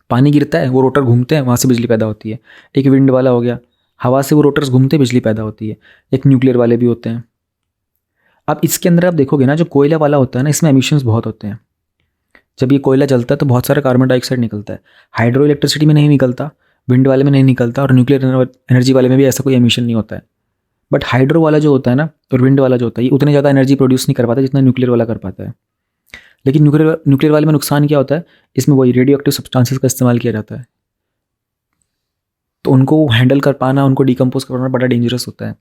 S1: पानी गिरता है, वो रोटर घूमते हैं, वहाँ से बिजली पैदा होती है। एक विंड वाला हो गया, हवा से वो रोटर्स घूमते बिजली पैदा होती है। एक न्यूक्लियर वाले भी होते हैं। अब इसके अंदर आप देखोगे ना, जो कोयला वाला होता है ना, इसमें एमिशंस बहुत होते हैं। जब ये कोयला जलता है तो बहुत सारा कार्बन डाइऑक्साइड निकलता है। हाइड्रो इलेक्ट्रिसिटी में नहीं निकलता, विंड वाले में नहीं निकलता, और न्यूक्लियर एनर्जी वाले में भी ऐसा कोई एमिशन नहीं होता है। बट हाइड्रो वाला जो होता है ना, और विंड वाला जो होता है, ये उतनी ज़्यादा एनर्जी प्रोड्यूस नहीं कर पाता जितना न्यूक्लियर वाला कर पाता है। लेकिन न्यूक्लियर वाले में नुकसान क्या होता है, इसमें वही रेडियो एक्टिव सब्सटेंसेस का इस्तेमाल किया जाता है। तो उनको हैंडल कर पाना, उनको डिकम्पोज करना बड़ा डेंजरस होता है।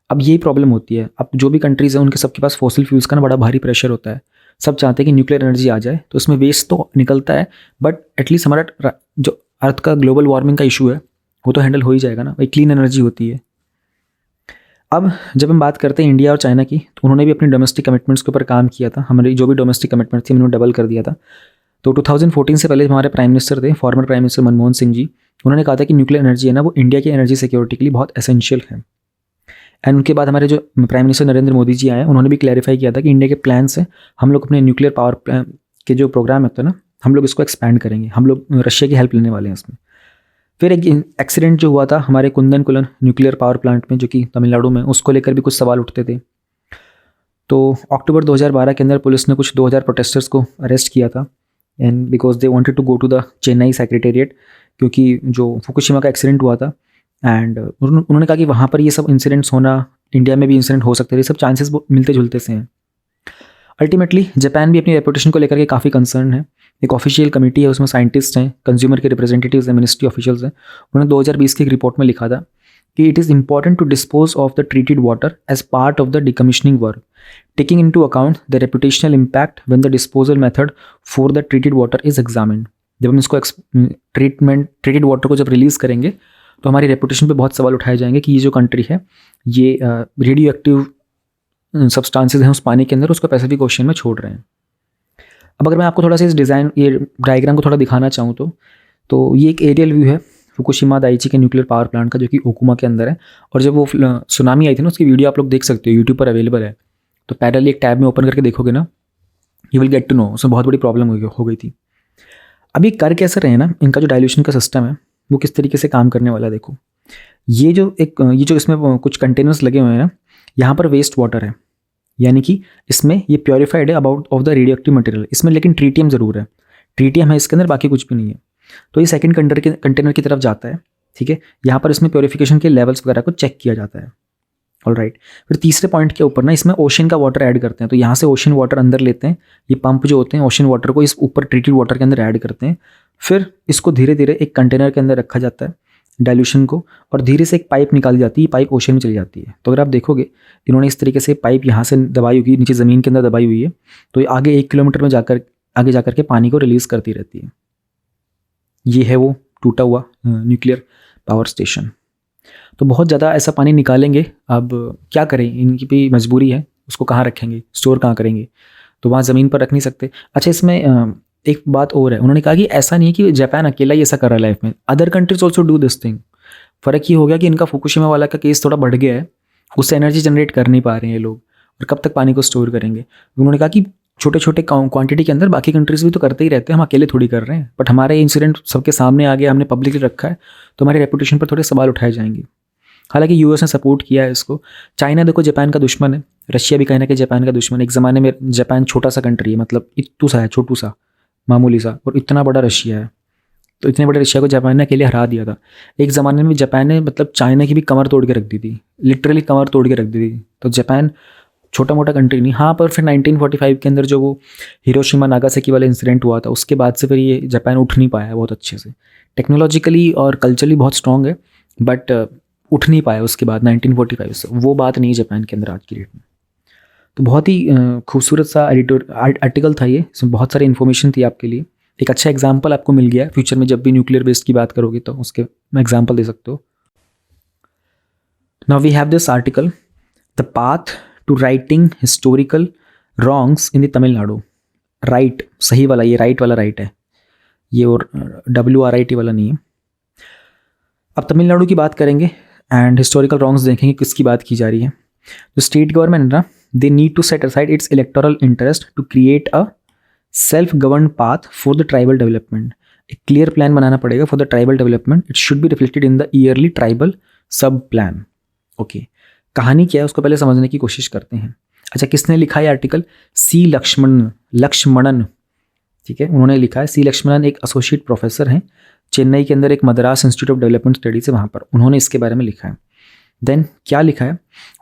S1: अब यही प्रॉब्लम होती है। अब जो भी कंट्रीज़ हैं, उनके सबके पास फॉसिल फ्यूल्स का ना बड़ा भारी प्रेशर होता है। सब चाहते हैं कि न्यूक्लियर एनर्जी आ जाए, तो उसमें वेस्ट तो निकलता है, बट एटलीस्ट हमारा जो अर्थ का ग्लोबल वार्मिंग का इशू है, वो तो हैंडल हो ही जाएगा ना। वही क्लीन एनर्जी होती है। अब जब हम बात करते हैं इंडिया और चाइना की, तो उन्होंने भी अपनी डोमेस्टिक कमिटमेंट्स के ऊपर काम किया था। हमारी जो भी डोमेस्टिक कमिटमेंट थी, उन्होंने डबल कर दिया था। तो 2014 से पहले हमारे प्राइम मिनिस्टर थे, former prime minister Manmohan Singh ji, उन्होंने कहा था कि न्यूक्लियर एनर्जी है ना वो इंडिया की एनर्जी सिक्योरिटी के लिए बहुत एसेंशियल है। एंड उनके बाद हमारे जो प्राइम मिनिस्टर नरेंद्र मोदी जी आए, उन्होंने भी क्लैरिफाई किया था कि इंडिया के प्लान्स हैं, हम लोग अपने न्यूक्लियर पावर के जो प्रोग्राम होता है ना, हम लोग इसको एक्सपैंड करेंगे, हम लोग रशिया की हेल्प लेने वाले हैं इसमें। फिर एक एक्सीडेंट जो हुआ था हमारे कुंदनकुलन न्यूक्लियर पावर प्लांट में, जो कि तमिलनाडु में, उसको लेकर भी कुछ सवाल उठते थे। तो अक्टूबर 2012 के अंदर पुलिस ने कुछ 2000 प्रोटेस्टर्स को अरेस्ट किया था, and because they wanted to go to the Chennai secretariat, क्योंकि जो फुकुशिमा का एक्सीडेंट हुआ था, एंड उन्होंने कहा कि वहाँ पर ये सब इंसिडेंट्स होना, इंडिया में भी इंसिडेंट हो सकते हैं, ये सब चांसेस मिलते जुलते से हैं। अल्टीमेटली जापान भी अपनी रेपुटेशन को लेकर के काफ़ी कंसर्न है। एक ऑफिशियल कमेटी है, उसमें साइंटिस्ट हैं, कंज्यूमर के रिप्रेजेंटेटिव्स हैं, मिनिस्ट्री ऑफिशियल्स हैं। उन्होंने 2020 की एक रिपोर्ट में लिखा था कि it is important to dispose of the treated water as part of the decommissioning work, taking into account the reputational impact when the disposal method for the treated water is examined. जब हम इसको treated water को जब release करेंगे तो हमारी reputation पे बहुत सवाल उठाए जाएंगे कि ये जो कंट्री है ये रेडियो एक्टिव सब्सटेंसेस हैं उस पानी के अंदर, उसको पैसिफिक ओशन में छोड़ रहे हैं। अब अगर मैं आपको थोड़ा सा इस डिज़ाइन, ये डायग्राम को थोड़ा दिखाना चाहूँ तो ये एक एरियल व्यू है फुकुशिमा दाइची के न्यूक्लियर पावर प्लांट का, जो कि ओकुमा के अंदर है। और जब वो सुनामी आई थी ना, उसकी वीडियो आप लोग देख सकते हो, यूट्यूब पर अवेलेबल है। तो पैरेलली एक टैब में ओपन करके देखोगे ना, you will get to know उसमें बहुत बड़ी प्रॉब्लम हो गई थी। अभी कर कैसे रहे हैं ना, इनका जो डाइल्यूशन का सिस्टम है वो किस तरीके से काम करने वाला है। देखो ये जो इसमें कुछ कंटेनर्स लगे हुए हैं ना, यहाँ पर वेस्ट वाटर है, यानी कि इसमें ये प्योरीफाइड है about of the radioactive material. इसमें लेकिन ट्रीटियम ज़रूर है, ट्रीटियम है इसके अंदर, बाकी कुछ भी नहीं है। तो ये सेकंड कंटेनर की तरफ जाता है, ठीक है। यहाँ पर इसमें प्योरीफिकेशन के लेवल्स वगैरह को चेक किया जाता है, ऑलराइट। फिर तीसरे पॉइंट के ऊपर ना इसमें ओशन का वाटर ऐड करते हैं, तो यहाँ से ओशन वाटर अंदर लेते हैं, ये पंप जो होते हैं ओशन वाटर को इस ऊपर ट्रीटेड वाटर के अंदर ऐड करते हैं। फिर इसको धीरे धीरे एक कंटेनर के अंदर रखा जाता है डाइल्यूशन को, और धीरे से एक पाइप निकाली जाती है, पाइप ओशन में चली जाती है। तो अगर आप देखोगे इन्होंने इस तरीके से पाइप यहाँ से दबाई हुई, नीचे ज़मीन के अंदर दबाई हुई है, तो ये आगे 1 किलोमीटर में आगे जाकर के पानी को रिलीज़ करती रहती है। ये है वो टूटा हुआ न्यूक्लियर पावर स्टेशन। तो बहुत ज़्यादा ऐसा पानी निकालेंगे, अब क्या करें, इनकी भी मजबूरी है, उसको कहाँ रखेंगे, स्टोर कहाँ करेंगे, तो वहाँ ज़मीन पर रख नहीं सकते। अच्छा, इसमें एक बात और है, उन्होंने कहा कि ऐसा नहीं है कि जापान अकेला ही ऐसा कर रहा है लाइफ में, other countries also do this thing. फ़र्क ये हो गया कि इनका फुकुशिमा वाला का केस थोड़ा बढ़ गया है, उससे एनर्जी जनरेट कर नहीं पा रहे हैं ये लोग, और कब तक पानी को स्टोर करेंगे। उन्होंने कहा कि छोटे छोटे क्वांटिटी के अंदर बाकी कंट्रीज भी तो करते ही रहते हैं, हम अकेले थोड़ी कर रहे हैं, बट हमारा ये इंसिडेंट सबके सामने आ गया, हमने पब्लिकली रखा है, तो हमारी रेपुटेशन पर थोड़े सवाल उठाए जाएंगे। हालांकि यूएस ने सपोर्ट किया है इसको। चाइना देखो जापान का दुश्मन है, रशिया भी कहीं ना कहीं जापान का दुश्मन है। एक ज़माने में जापान छोटा सा कंट्री है, मतलब इतू सा है, छोटू सा, मामूली सा, और इतना बड़ा रशिया है। तो इतने बड़े रशिया को जापान ने अकेले हरा दिया था। एक ज़माने में जापान ने मतलब चाइना की भी कमर तोड़ के रख दी थी, लिटरली कमर तोड़ के रख दी थी। तो जापान छोटा मोटा कंट्री नहीं। हाँ, पर फिर 1945 के अंदर जो वो हिरोशिमा नागासाकी वाला इंसिडेंट हुआ था, उसके बाद से फिर ये जापान उठ नहीं पाया बहुत अच्छे से। टेक्नोलॉजिकली और कल्चरली बहुत स्ट्रॉन्ग है, बट उठ नहीं पाया उसके बाद 1945 से। वो बात नहीं है जापान के अंदर आज की डेट में। तो बहुत ही खूबसूरत सा आर्टिकल था ये, इसमें बहुत सारी इन्फॉर्मेशन थी आपके लिए। एक अच्छा एग्जाम्पल आपको मिल गया, फ्यूचर में जब भी न्यूक्लियर वेस्ट की बात करोगे तो उसके एग्जाम्पल दे सकते हो। Now we have this article, the path to righting historical wrongs in the Tamil Nadu. Right, सही वाला, ये राइट वाला राइट है, ये और WRIT वाला नहीं है। अब तमिलनाडु की बात करेंगे एंड हिस्टोरिकल रॉन्ग्स देखेंगे किसकी बात की जा रही है। जो स्टेट गवर्नमेंट है ना, they need to set aside its electoral interest to create a self govern path for the tribal development. एक क्लियर प्लान बनाना पड़ेगा for the tribal development. It should be reflected in the yearly tribal sub plan. Okay, कहानी क्या है उसको पहले समझने की कोशिश करते हैं। अच्छा, किसने लिखा है आर्टिकल? C. लक्ष्मणन, ठीक है, उन्होंने लिखा है। C. लक्ष्मणन एक एसोसिएट प्रोफेसर हैं चेन्नई के अंदर, एक Madras institute of development studies है वहाँ पर, उन्होंने इसके बारे में लिखा है। देन क्या लिखा है,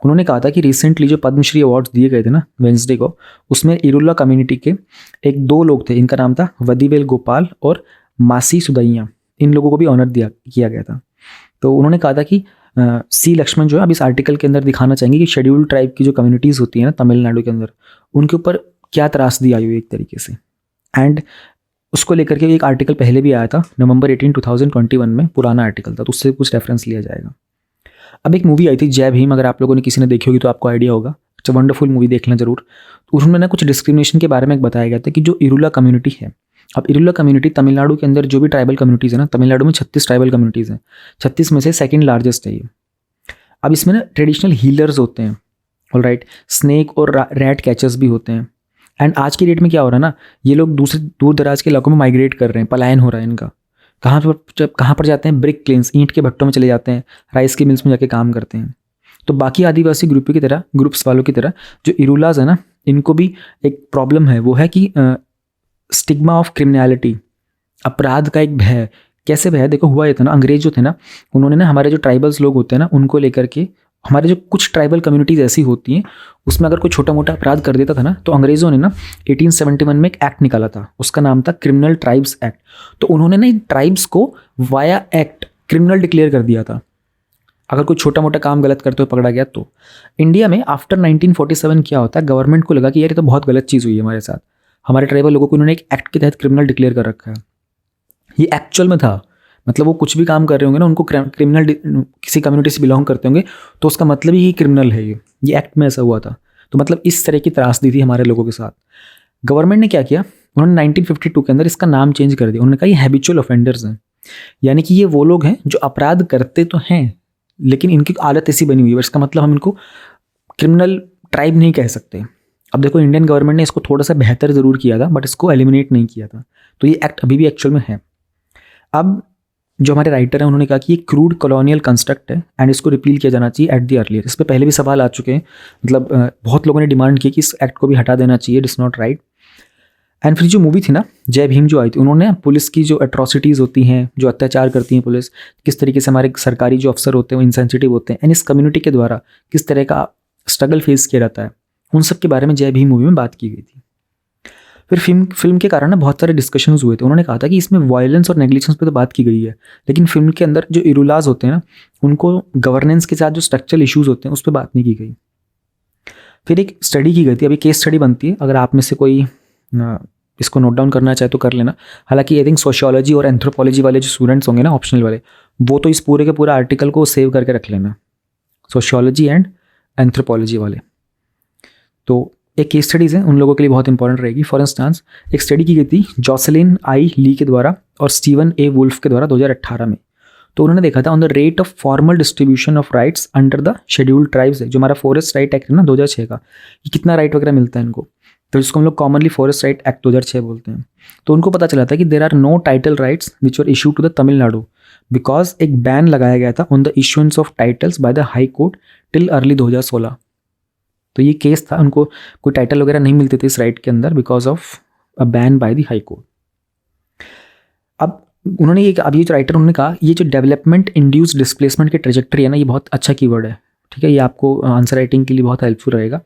S1: उन्होंने कहा था कि रिसेंटली जो पद्मश्री अवार्ड्स दिए गए थे ना वेंसडे को, उसमें इरुल्ला कम्युनिटी के 2 लोग थे, इनका नाम था वदीवेल गोपाल और मासी सुदैया। इन लोगों को भी ऑनर किया गया था। तो उन्होंने कहा था कि C. लक्ष्मण जो है, अब इस आर्टिकल के अंदर दिखाना चाहेंगे कि शेड्यूल्ड ट्राइब की जो कम्युनिटीज़ होती हैं ना तमिलनाडु के अंदर, उनके ऊपर क्या त्रासदी आई हुई एक तरीके से। एंड उसको लेकर के एक आर्टिकल पहले भी आया था नवंबर 18, 2021 में, पुराना आर्टिकल था, तो उससे कुछ रेफरेंस लिया जाएगा। अब एक मूवी आई थी जय भीम, अगर आप लोगों ने किसी ने देखी होगी तो आपको आइडिया होगा। इट्स अ वंडरफुल मूवी, देख लें ज़रूर। तो उसमें ना कुछ डिस्क्रिमिनेशन के बारे में बताया गया था कि जो इरुला कम्युनिटी है अब इरुला कम्युनिटी तमिलनाडु के अंदर जो भी ट्राइबल कम्युनिटीज़ है ना, तमिलनाडु में 36 ट्राइबल कम्युनिटीज़ हैं, 36 में से सेकंड लार्जेस्ट है ये। अब इसमें ना ट्रेडिशनल हीलर्स होते हैं, ऑलराइट, स्नेक और रैट कैचर्स भी होते हैं। एंड आज की डेट में क्या हो रहा है ना, ये लोग दूसरे दूर दराज के इलाकों में माइग्रेट कर रहे हैं, पलायन हो रहा है इनका। कहाँ पर जाते हैं, ब्रिक क्लेन्स, ईंट के भट्टों में चले जाते हैं, राइस की मिल्स में जाके काम करते हैं। तो बाकी आदिवासी ग्रुप्स वालों की तरह जो इरुलाज है ना, इनको भी एक प्रॉब्लम है, वो है कि स्टिग्मा ऑफ क्रिमिनलिटी, अपराध का एक भय। कैसे भय? देखो हुआ ये था ना, अंग्रेज जो थे ना, उन्होंने ना हमारे जो ट्राइबल्स लोग होते हैं ना, उनको लेकर के, हमारे जो कुछ ट्राइबल कम्युनिटीज़ ऐसी होती हैं, उसमें अगर कोई छोटा मोटा अपराध कर देता था ना, तो अंग्रेज़ों ने ना 1871 में एक एक्ट निकाला था, उसका नाम था क्रिमिनल ट्राइब्स एक्ट। तो उन्होंने ना इन ट्राइब्स को वाया एक्ट क्रिमिनल डिक्लेयर कर दिया था, अगर कोई छोटा मोटा काम गलत करते हुए पकड़ा गया तो। इंडिया में आफ्टर 1947 क्या होता है, गवर्नमेंट को लगा कि यार ये तो बहुत गलत चीज़ हुई है हमारे साथ, हमारे ट्राइबल लोगों को इन्होंने एक एक्ट के तहत क्रिमिनल डिक्लेयर कर रखा है। ये एक्चुअल में था, मतलब वो कुछ भी काम कर रहे होंगे ना, उनको क्रिमिनल, किसी कम्युनिटी से बिलोंग करते होंगे तो उसका मतलब ही क्रिमिनल है। ये एक्ट में ऐसा हुआ था। तो मतलब इस तरह की त्रासदी थी हमारे लोगों के साथ। गवर्नमेंट ने क्या किया, उन्होंने 1952 के अंदर इसका नाम चेंज कर दिया। उन्होंने कहा ये हैबिचुअल ऑफेंडर्स हैं, यानी कि ये वो लोग हैं जो अपराध करते तो हैं लेकिन इनकी आदत ऐसी बनी हुई है, इसका मतलब हम इनको क्रिमिनल ट्राइब नहीं कह सकते। अब देखो इंडियन गवर्नमेंट ने इसको थोड़ा सा बेहतर ज़रूर किया था, बट इसको एलिमिनेट नहीं किया था। तो ये एक्ट अभी भी एक्चुअल में है। अब जो हमारे राइटर हैं उन्होंने कहा कि ये क्रूड कॉलोनियल कंस्ट्रक्ट है एंड इसको रिपील किया जाना चाहिए एट द अर्लियर। इस पर पहले भी सवाल आ चुके हैं, मतलब बहुत लोगों ने डिमांड की कि इस एक्ट को भी हटा देना चाहिए, it is not right. And फिर जो मूवी थी ना जय भीम जो आई थी, उन्होंने पुलिस की जो अट्रॉसिटीज़ होती हैं, जो अत्याचार करती हैं पुलिस, किस तरीके से हमारे सरकारी जो अफसर होते हैं वो इंसेंसिटिव होते हैं, एंड इस कम्युनिटी के द्वारा किस तरह का स्ट्रगल फेस किया जाता है, उन सब के बारे में जय भीम मूवी में बात की गई थी। फिर फिल्म के कारण ना बहुत सारे डिस्कशंस हुए थे। उन्होंने कहा था कि इसमें वायलेंस और नेग्लिजेंस पे तो बात की गई है, लेकिन फिल्म के अंदर जो इरुलाज होते हैं ना, उनको गवर्नेंस के साथ जो स्ट्रक्चरल इश्यूज होते हैं उस पर बात नहीं की गई। फिर एक स्टडी की गई थी, अभी केस स्टडी बनती है, अगर आप में से कोई इसको नोट डाउन करना चाहे तो कर लेना। हालांकि आई थिंक सोशियोलॉजी और एंथ्रोपोलॉजी वाले जो स्टूडेंट्स होंगे ना, ऑप्शनल वाले, वो तो इस पूरे के पूरा आर्टिकल को सेव करके रख लेना, सोशियोलॉजी एंड एंथ्रोपोलॉजी वाले। तो एक केस स्टडीज़ हैं, उन लोगों के लिए बहुत इंपॉर्टेंट रहेगी। फॉर इंस्टांस एक स्टडी की गई थी जॉसलिन आई ली के द्वारा और स्टीवन ए वुल्फ के द्वारा 2018 में। तो उन्होंने देखा था on the rate of formal distribution of rights under the scheduled tribes है, जो हमारा फॉरेस्ट राइट एक्ट है ना 2006 का, कि कितना राइट वगैरह मिलता है इनको, तो जिसको हम लोग कॉमनली फॉरेस्ट राइट एक्ट 2006 बोलते हैं। तो उनको पता चला था कि there are no title rights which were issue to the Tamil Nadu because एक बैन लगाया गया था on the issuance of titles by the high court till early 2016। तो ये केस था, उनको कोई टाइटल वगैरह नहीं मिलते थे इस राइट के अंदर because of a ban bye the high court. अब उन्होंने ये, अब ये जो राइटर उन्होंने कहा ये जो डेवलपमेंट इंड्यूस डिस्प्लेसमेंट की ट्रेजेक्टरी है ना, ये बहुत अच्छा कीवर्ड है, ठीक है, ये आपको आंसर राइटिंग के लिए बहुत हेल्पफुल रहेगा।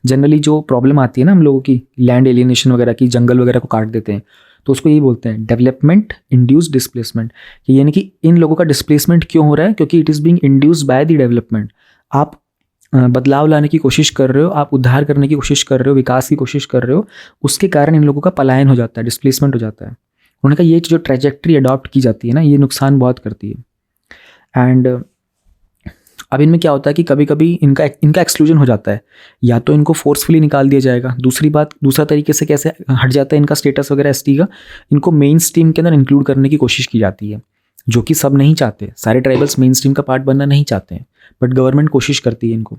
S1: जनरली जो प्रॉब्लम आती है ना हम लोगों की, लैंड एलियनेशन वगैरह की, जंगल वगैरह को काट देते हैं, तो उसको यही बोलते हैं डेवलपमेंट इंड्यूस डिस्प्लेसमेंट, यानी कि इन लोगों का डिस्प्लेसमेंट क्यों हो रहा है, क्योंकि it is being induced by the development. आप बदलाव लाने की कोशिश कर रहे हो, आप उद्धार करने की कोशिश कर रहे हो, विकास की कोशिश कर रहे हो, उसके कारण इन लोगों का पलायन हो जाता है, डिस्प्लेसमेंट हो जाता है। उन्होंने कहा ये जो ट्रेजेक्टरी अडॉप्ट की जाती है ना, ये नुकसान बहुत करती है। एंड अब इनमें क्या होता है कि कभी कभी इनका एक्सक्लूजन हो जाता है, या तो इनको फोर्सफुली निकाल दिया जाएगा, दूसरा तरीके से कैसे हट जाता है इनका स्टेटस वगैरह एसटी का, इनको मेन स्ट्रीम के अंदर इंक्लूड करने की कोशिश की जाती है, जो कि सब नहीं चाहते, सारे ट्राइबल्स मेन स्ट्रीम का पार्ट बनना नहीं चाहते हैं, बट गवर्नमेंट कोशिश करती है इनको।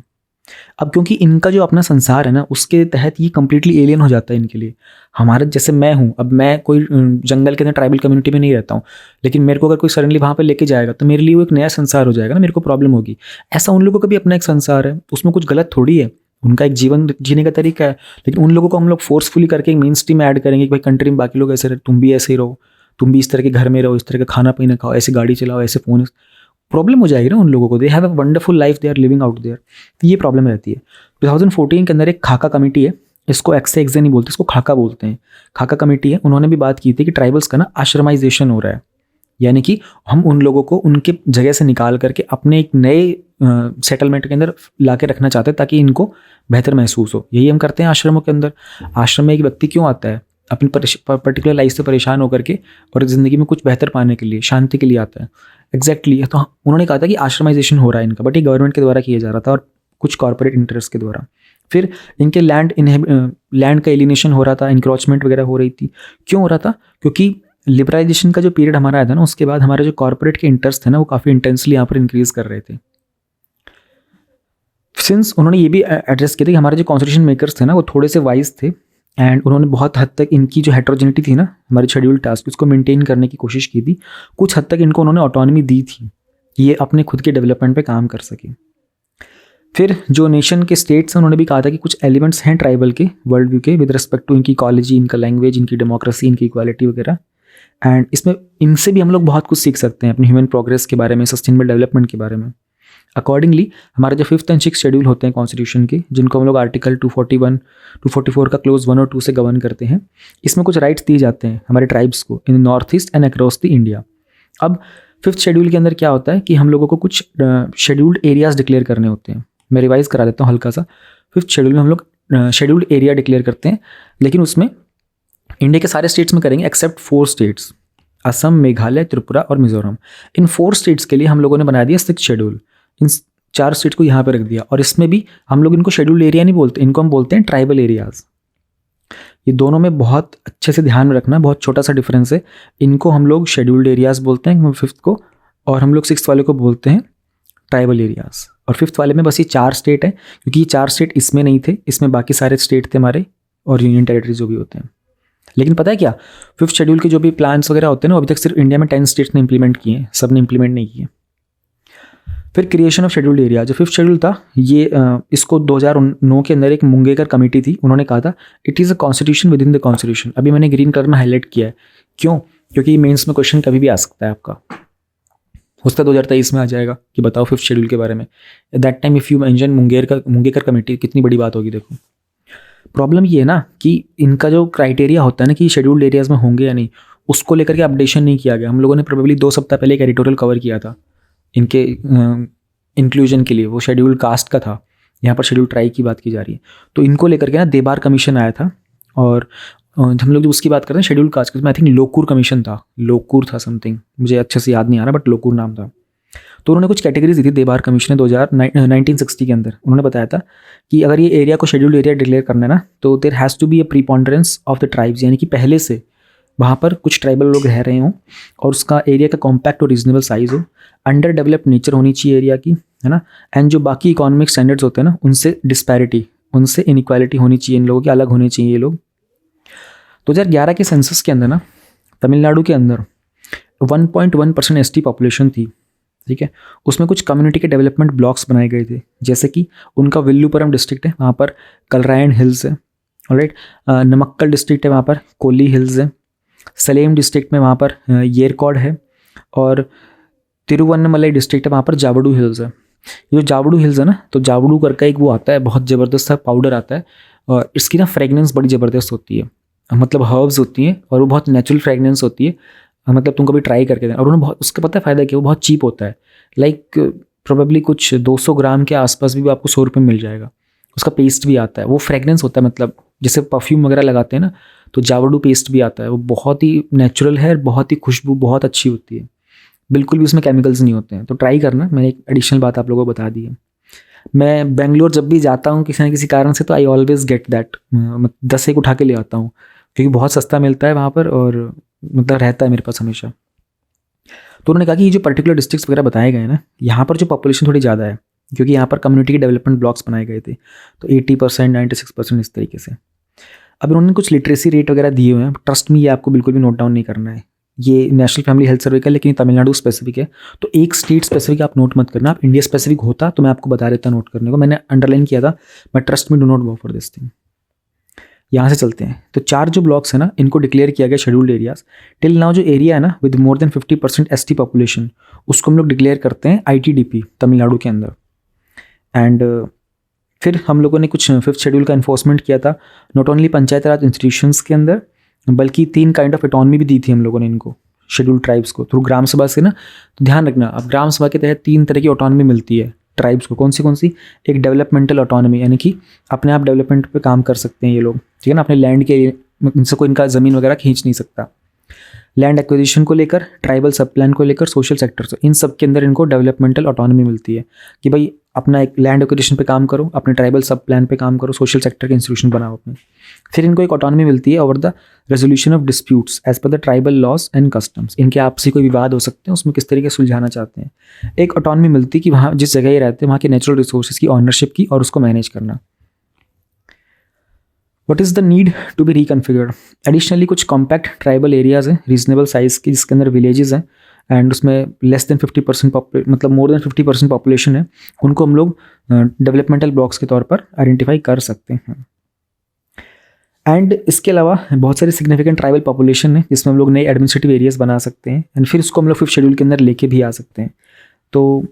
S1: अब क्योंकि इनका जो अपना संसार है ना, उसके तहत ये कम्प्लीटली एलियन हो जाता है इनके लिए। हमारे जैसे मैं हूँ, अब मैं कोई जंगल के अंदर ट्राइबल कम्युनिटी में नहीं रहता हूँ, लेकिन मेरे को अगर कोई सडनली वहाँ पर लेके जाएगा तो मेरे लिए वो एक नया संसार हो जाएगा ना, मेरे को प्रॉब्लम होगी। ऐसा उन लोगों का भी अपना एक संसार है, उसमें कुछ गलत थोड़ी है, उनका एक जीवन जीने का तरीका है। लेकिन उन लोगों को हम लोग फोर्सफुली करके मेन स्ट्रीम में ऐड करेंगे कि भाई कंट्री में बाकी लोग ऐसे रहे, तुम भी ऐसे ही रहो, तुम भी इस तरह के घर में रहो, इस तरह का खाना पीना खाओ, ऐसे गाड़ी चलाओ, ऐसे फ़ोन, प्रॉब्लम हो जाएगी ना उन लोगों को। They have a wonderful life, they are living out there, तो ये प्रॉब्लम रहती है। 2014 के अंदर एक खाका कमेटी है, इसको एक्स से एक्जे नहीं बोलते, इसको खाका बोलते हैं, खाका कमेटी है। उन्होंने भी बात की थी कि ट्राइबल्स का ना आश्रमाइजेशन हो रहा है, यानी कि हम उन लोगों को उनके जगह से निकाल करके अपने एक नए सेटलमेंट के अंदर ला के रखना चाहते हैं ताकि इनको बेहतर महसूस हो। यही हम करते हैं आश्रमों के अंदर। आश्रम में एक व्यक्ति क्यों आता है, अपनी पर्टिकुलर लाइफ से परेशान होकर के और ज़िंदगी में कुछ बेहतर पाने के लिए, शांति के लिए आता है। एग्जैक्टली तो उन्होंने कहा था कि आश्रमाइजेशन हो रहा है इनका, बट ये गवर्नमेंट के द्वारा किया जा रहा था और कुछ कॉर्पोरेट इंटरेस्ट के द्वारा। फिर इनके लैंड का एलिनेशन हो रहा था, इंक्रोचमेंट वगैरह हो रही थी। क्यों हो रहा था? क्योंकि लिबरलाइजेशन का जो पीरियड हमारा आया था ना, उसके बाद हमारे जो कॉर्पोरेट के इंटरेस्ट थे ना, वो काफ़ी इंटेंसली यहाँ पर इंक्रीज कर रहे थे। सिंस उन्होंने ये भी एड्रेस किया था कि हमारे जो कॉन्स्टिट्यूशन मेकर्स थे ना, वो थोड़े से वाइज थे, एंड उन्होंने बहुत हद तक इनकी जो हेट्रोजेनिटी थी ना हमारे शेड्यूल टास्क, उसको मेंटेन करने की कोशिश की थी। कुछ हद तक इनको उन्होंने ऑटोनॉमी दी थी, ये अपने खुद के डेवलपमेंट पे काम कर सके। फिर जो नेशन के स्टेट्स हैं, उन्होंने भी कहा था कि कुछ एलिमेंट्स हैं ट्राइबल के वर्ल्ड व्यू के विद रिस्पेक्ट टू इनकी इकोलॉजी, इनका लैंग्वेज, इनकी डेमोक्रेसी, इनकी इक्वालिटी वगैरह, एंड इसमें इनसे भी हम लोग बहुत कुछ सीख सकते हैं अपनी ह्यूमन प्रोग्रेस के बारे में, सस्टेनेबल डेवलपमेंट के बारे में। अकॉर्डिंगली हमारे जो 5th एंड 6th शेड्यूल होते हैं कॉन्स्टिट्यूशन के, जिनको हम लोग आर्टिकल 241, 244 का क्लोज 1 और 2 से गवर्न करते हैं, इसमें कुछ राइट्स दिए जाते हैं हमारे ट्राइब्स को in north east and across the India. अब 5th शेड्यूल के अंदर क्या होता है कि हम लोगों को कुछ शेड्यूल्ड एरियाज डिक्लेयर करने होते हैं। मैं रिवाइज करा देता हूँ हल्का सा। 5th शेड्यूल में हम लोग शेड्यूल्ड एरिया डिक्लेयर करते हैं, लेकिन उसमें इंडिया के सारे स्टेट्स में करेंगे एक्सेप्ट 4 स्टेट्स, असम, मेघालय, त्रिपुरा और मिजोरम। इन 4 स्टेट्स के लिए हम लोगों ने बना दिया 6th शेड्यूल। इन 4 स्टेट्स को यहाँ पे रख दिया, और इसमें भी हम लोग इनको शेड्यूल्ड एरिया नहीं बोलते, इनको हम बोलते हैं ट्राइबल एरियाज। ये दोनों में बहुत अच्छे से ध्यान में रखना, बहुत छोटा सा डिफरेंस है। इनको हम लोग शेड्यूल्ड एरियाज बोलते हैं 5th को, और हम लोग 6th वाले को बोलते हैं ट्राइबल एरियाज। और 5th वाले में बस ये 4 स्टेट है, क्योंकि ये 4 स्टेट इसमें नहीं थे, इसमें बाकी सारे स्टेट थे हमारे और यूनियन टेरिटरी जो भी होते हैं। लेकिन पता है क्या, 5th शेड्यूल के जो भी प्लान्स वगैरह होते हैं ना, अभी तक सिर्फ इंडिया में 10 स्टेट्स ने इंप्लीमेंट किए हैं, सब ने इंप्लीमेंट नहीं किए। फिर क्रिएशन ऑफ शेड्यूल्ड एरिया, जो 5th शेड्यूल था ये इसको 2009 के अंदर एक मुंगेकर कमेटी थी, उन्होंने कहा था it is a constitution with in the constitution. अभी मैंने ग्रीन कलर में हाईलाइट किया है, क्यों? क्योंकि मेंस में क्वेश्चन कभी भी आ सकता है आपका, हो सकता है 2023 में आ जाएगा कि बताओ 5th शेड्यूल के बारे में। That time if you mention Mungekar committee, कितनी बड़ी बात होगी। देखो प्रॉब्लम ये है ना कि इनका जो क्राइटेरिया होता है ना कि शेड्यूल्ड एरियाज में होंगे या नहीं, उसको लेकर के अपडेशन नहीं किया गया। हम लोगों ने प्रोबेबली 2 सप्ताह पहले एक एडिटोरियल कवर किया था इनके इंक्लूजन के लिए, वो शेड्यूल्ड कास्ट का था, यहाँ पर शेड्यूल्ड ट्राइब की बात की जा रही है। तो इनको लेकर के ना देबार कमीशन आया था, और हम लोग जो उसकी बात करते हैं शेड्यूल्ड कास्ट की, आई थिंक लोकूर कमीशन था, लोकूर था समथिंग, मुझे अच्छे से याद नहीं आ रहा, बट लोकूर नाम था। तो उन्होंने कुछ कैटेगरीज दी थी देबार कमीशन ने 1960 के अंदर। उन्होंने बताया था कि अगर ये एरिया को शेड्यूल्ड एरिया डिक्लेयर करना है ना, तो there has to be a preponderance of the tribes, यानी कि पहले से वहाँ पर कुछ ट्राइबल लोग रह रहे हों, और उसका एरिया का कॉम्पैक्ट और रीजनेबल साइज़ हो, अंडर डेवलप्ड नेचर होनी चाहिए एरिया की, है ना, एंड जो बाकी इकोनॉमिक स्टैंडर्ड्स होते हैं ना, उनसे डिस्पैरिटी, उनसे इनइक्वालिटी होनी चाहिए, इन लोगों के अलग होने चाहिए ये लोग। 2011 के सेंसस के अंदर ना तमिलनाडु के अंदर 1.1% एसटी पॉपुलेशन थी, ठीक है। उसमें कुछ कम्युनिटी के डेवलपमेंट ब्लॉक्स बनाए गए थे, जैसे कि उनका विल्लुपुरम डिस्ट्रिक्ट है, वहाँ पर कलरायन हिल्स है, ऑलराइट। नमक्कल डिस्ट्रिक्ट है, वहाँ पर कोली हिल्स है। सलेम डिस्ट्रिक्ट में वहाँ पर येरकॉड है, और तिरुवन्नमलाई डिस्ट्रिक्ट है, वहाँ पर जावड़ू हिल्स है। ये जो जावड़ू हिल्स है ना, तो जावड़ू करके एक वो आता है, बहुत ज़बरदस्त सा पाउडर आता है, और इसकी ना फ्रेगनेंस बड़ी ज़बरदस्त होती है, मतलब हर्ब्स होती हैं, और वो बहुत नेचुरल फ्रेगनेंस होती है, मतलब तुम कभी ट्राई करके देना। और उन्हें बहुत, उसका पता है फ़ायदा क्या, वो बहुत चीप होता है, लाइक प्रोबेबली कुछ 200 ग्राम के आसपास भी आपको 100 रुपये मिल जाएगा। उसका पेस्ट भी आता है, वो फ्रेगनेंस होता है, मतलब जैसे परफ्यूम वगैरह लगाते हैं ना, तो जावड़ू पेस्ट भी आता है, वो बहुत ही नेचुरल है, बहुत ही खुशबू बहुत अच्छी होती है, बिल्कुल भी उसमें केमिकल्स नहीं होते हैं। तो ट्राई करना, मैंने एक एडिशनल बात आप लोगों को बता दी है। मैं बेंगलोर जब भी जाता हूँ किसी न किसी कारण से, तो आई ऑलवेज गेट दैट, 10 एक उठा के ले आता हूँ, क्योंकि बहुत सस्ता मिलता है वहाँ पर, और मतलब रहता है मेरे पास हमेशा। तो उन्होंने कहा कि ये जो पर्टिकुलर डिस्ट्रिक्ट्स वगैरह बताए गए ना, यहाँ पर जो पॉपुलेशन थोड़ी ज़्यादा है, क्योंकि यहाँ पर कम्युनिटी के डेवलपमेंट ब्लॉक्स बनाए गए थे, तो 80%, 96% इस तरीके से। अब उन्होंने कुछ लिटरेसी रेट वगैरह दिए हुए हैं, ट्रस्ट में ये आपको बिल्कुल भी नोट डाउन नहीं करना है, ये नेशनल फैमिली हेल्थ सर्वे का, लेकिन तमिलनाडु स्पेसिफिक है, तो एक स्टेट स्पेसिफिक आप नोट मत करना। आप इंडिया स्पेसिफिक होता तो मैं आपको बता देता नोट करने को, मैंने अंडरलाइन किया था, बट ट्रस्ट में do not go for this thing. यहाँ से चलते हैं, तो 4 जो ब्लॉक्स है ना, इनको डिक्लेयर किया गया शेड्यूल्ड एरियाज। टिल नाउ जो एरिया है ना with more than 50% ST population, उसको हम लोग डिक्लेयर करते हैं ITDP तमिलनाडु के अंदर। एंड फिर हम लोगों ने कुछ 5th शेड्यूल का इन्फोर्समेंट किया था, not only panchayat Raj institutions के अंदर, बल्कि 3 काइंड ऑफ ऑटोनॉमी भी दी थी हम लोगों ने इनको शेड्यूल्ड ट्राइब्स को थ्रू ग्राम सभा से ना। तो ध्यान रखना, अब ग्राम सभा के तहत 3 तरह की ऑटोनॉमी मिलती है ट्राइब्स को। कौन सी? एक डेवलपमेंटल ऑटोनॉमी, यानी कि अपने आप डेवलपमेंट पे काम कर सकते हैं ये लोग, ठीक है ना, अपने लैंड के, इनसे कोई इनका ज़मीन वगैरह खींच नहीं सकता। लैंड एक्विजिशन को लेकर, ट्राइबल सब प्लान को लेकर, सोशल सेक्टर से, इन सब के अंदर इनको डेवलपमेंटल ऑटोनॉमी मिलती है कि भाई अपना एक लैंड एक्विजिशन पे काम करो, अपने ट्राइबल सब प्लान पे काम करो, सोशल सेक्टर के इंस्टीट्यूशन बनाओ अपने। फिर इनको एक ऑटोनॉमी मिलती है over the resolution of disputes as per the tribal laws and customs. इनके आपसी कोई विवाद हो सकते हैं, उसमें किस तरीके से सुलझाना चाहते हैं। एक ऑटोनॉमी मिलती है कि वहाँ जिस जगह ये रहते हैं वहाँ के नेचुरल रिसोर्सेज की ऑनरशिप की और उसको मैनेज करना। What is the need to be reconfigured? Additionally कुछ कॉम्पैक्ट ट्राइबल एरियाज हैं रीजनेबल साइज की, जिसके अंदर विलेजेस हैं एंड उसमें लेस देन 50% मतलब मोर देन 50% पॉपुलेशन है, उनको हम लोग डेवलपमेंटल ब्लॉक्स के तौर पर आइडेंटिफाई कर सकते हैं। एंड इसके अलावा बहुत सारी सिग्निफिकेंट ट्राइबल पॉपुलेशन है जिसमें हम लोग नए एडमिनिस्ट्रेटिव एरियाज बना सकते हैं एंड फिर उसको हम लोग 5th शेड्यूल के अंदर लेके भी आ सकते हैं। तो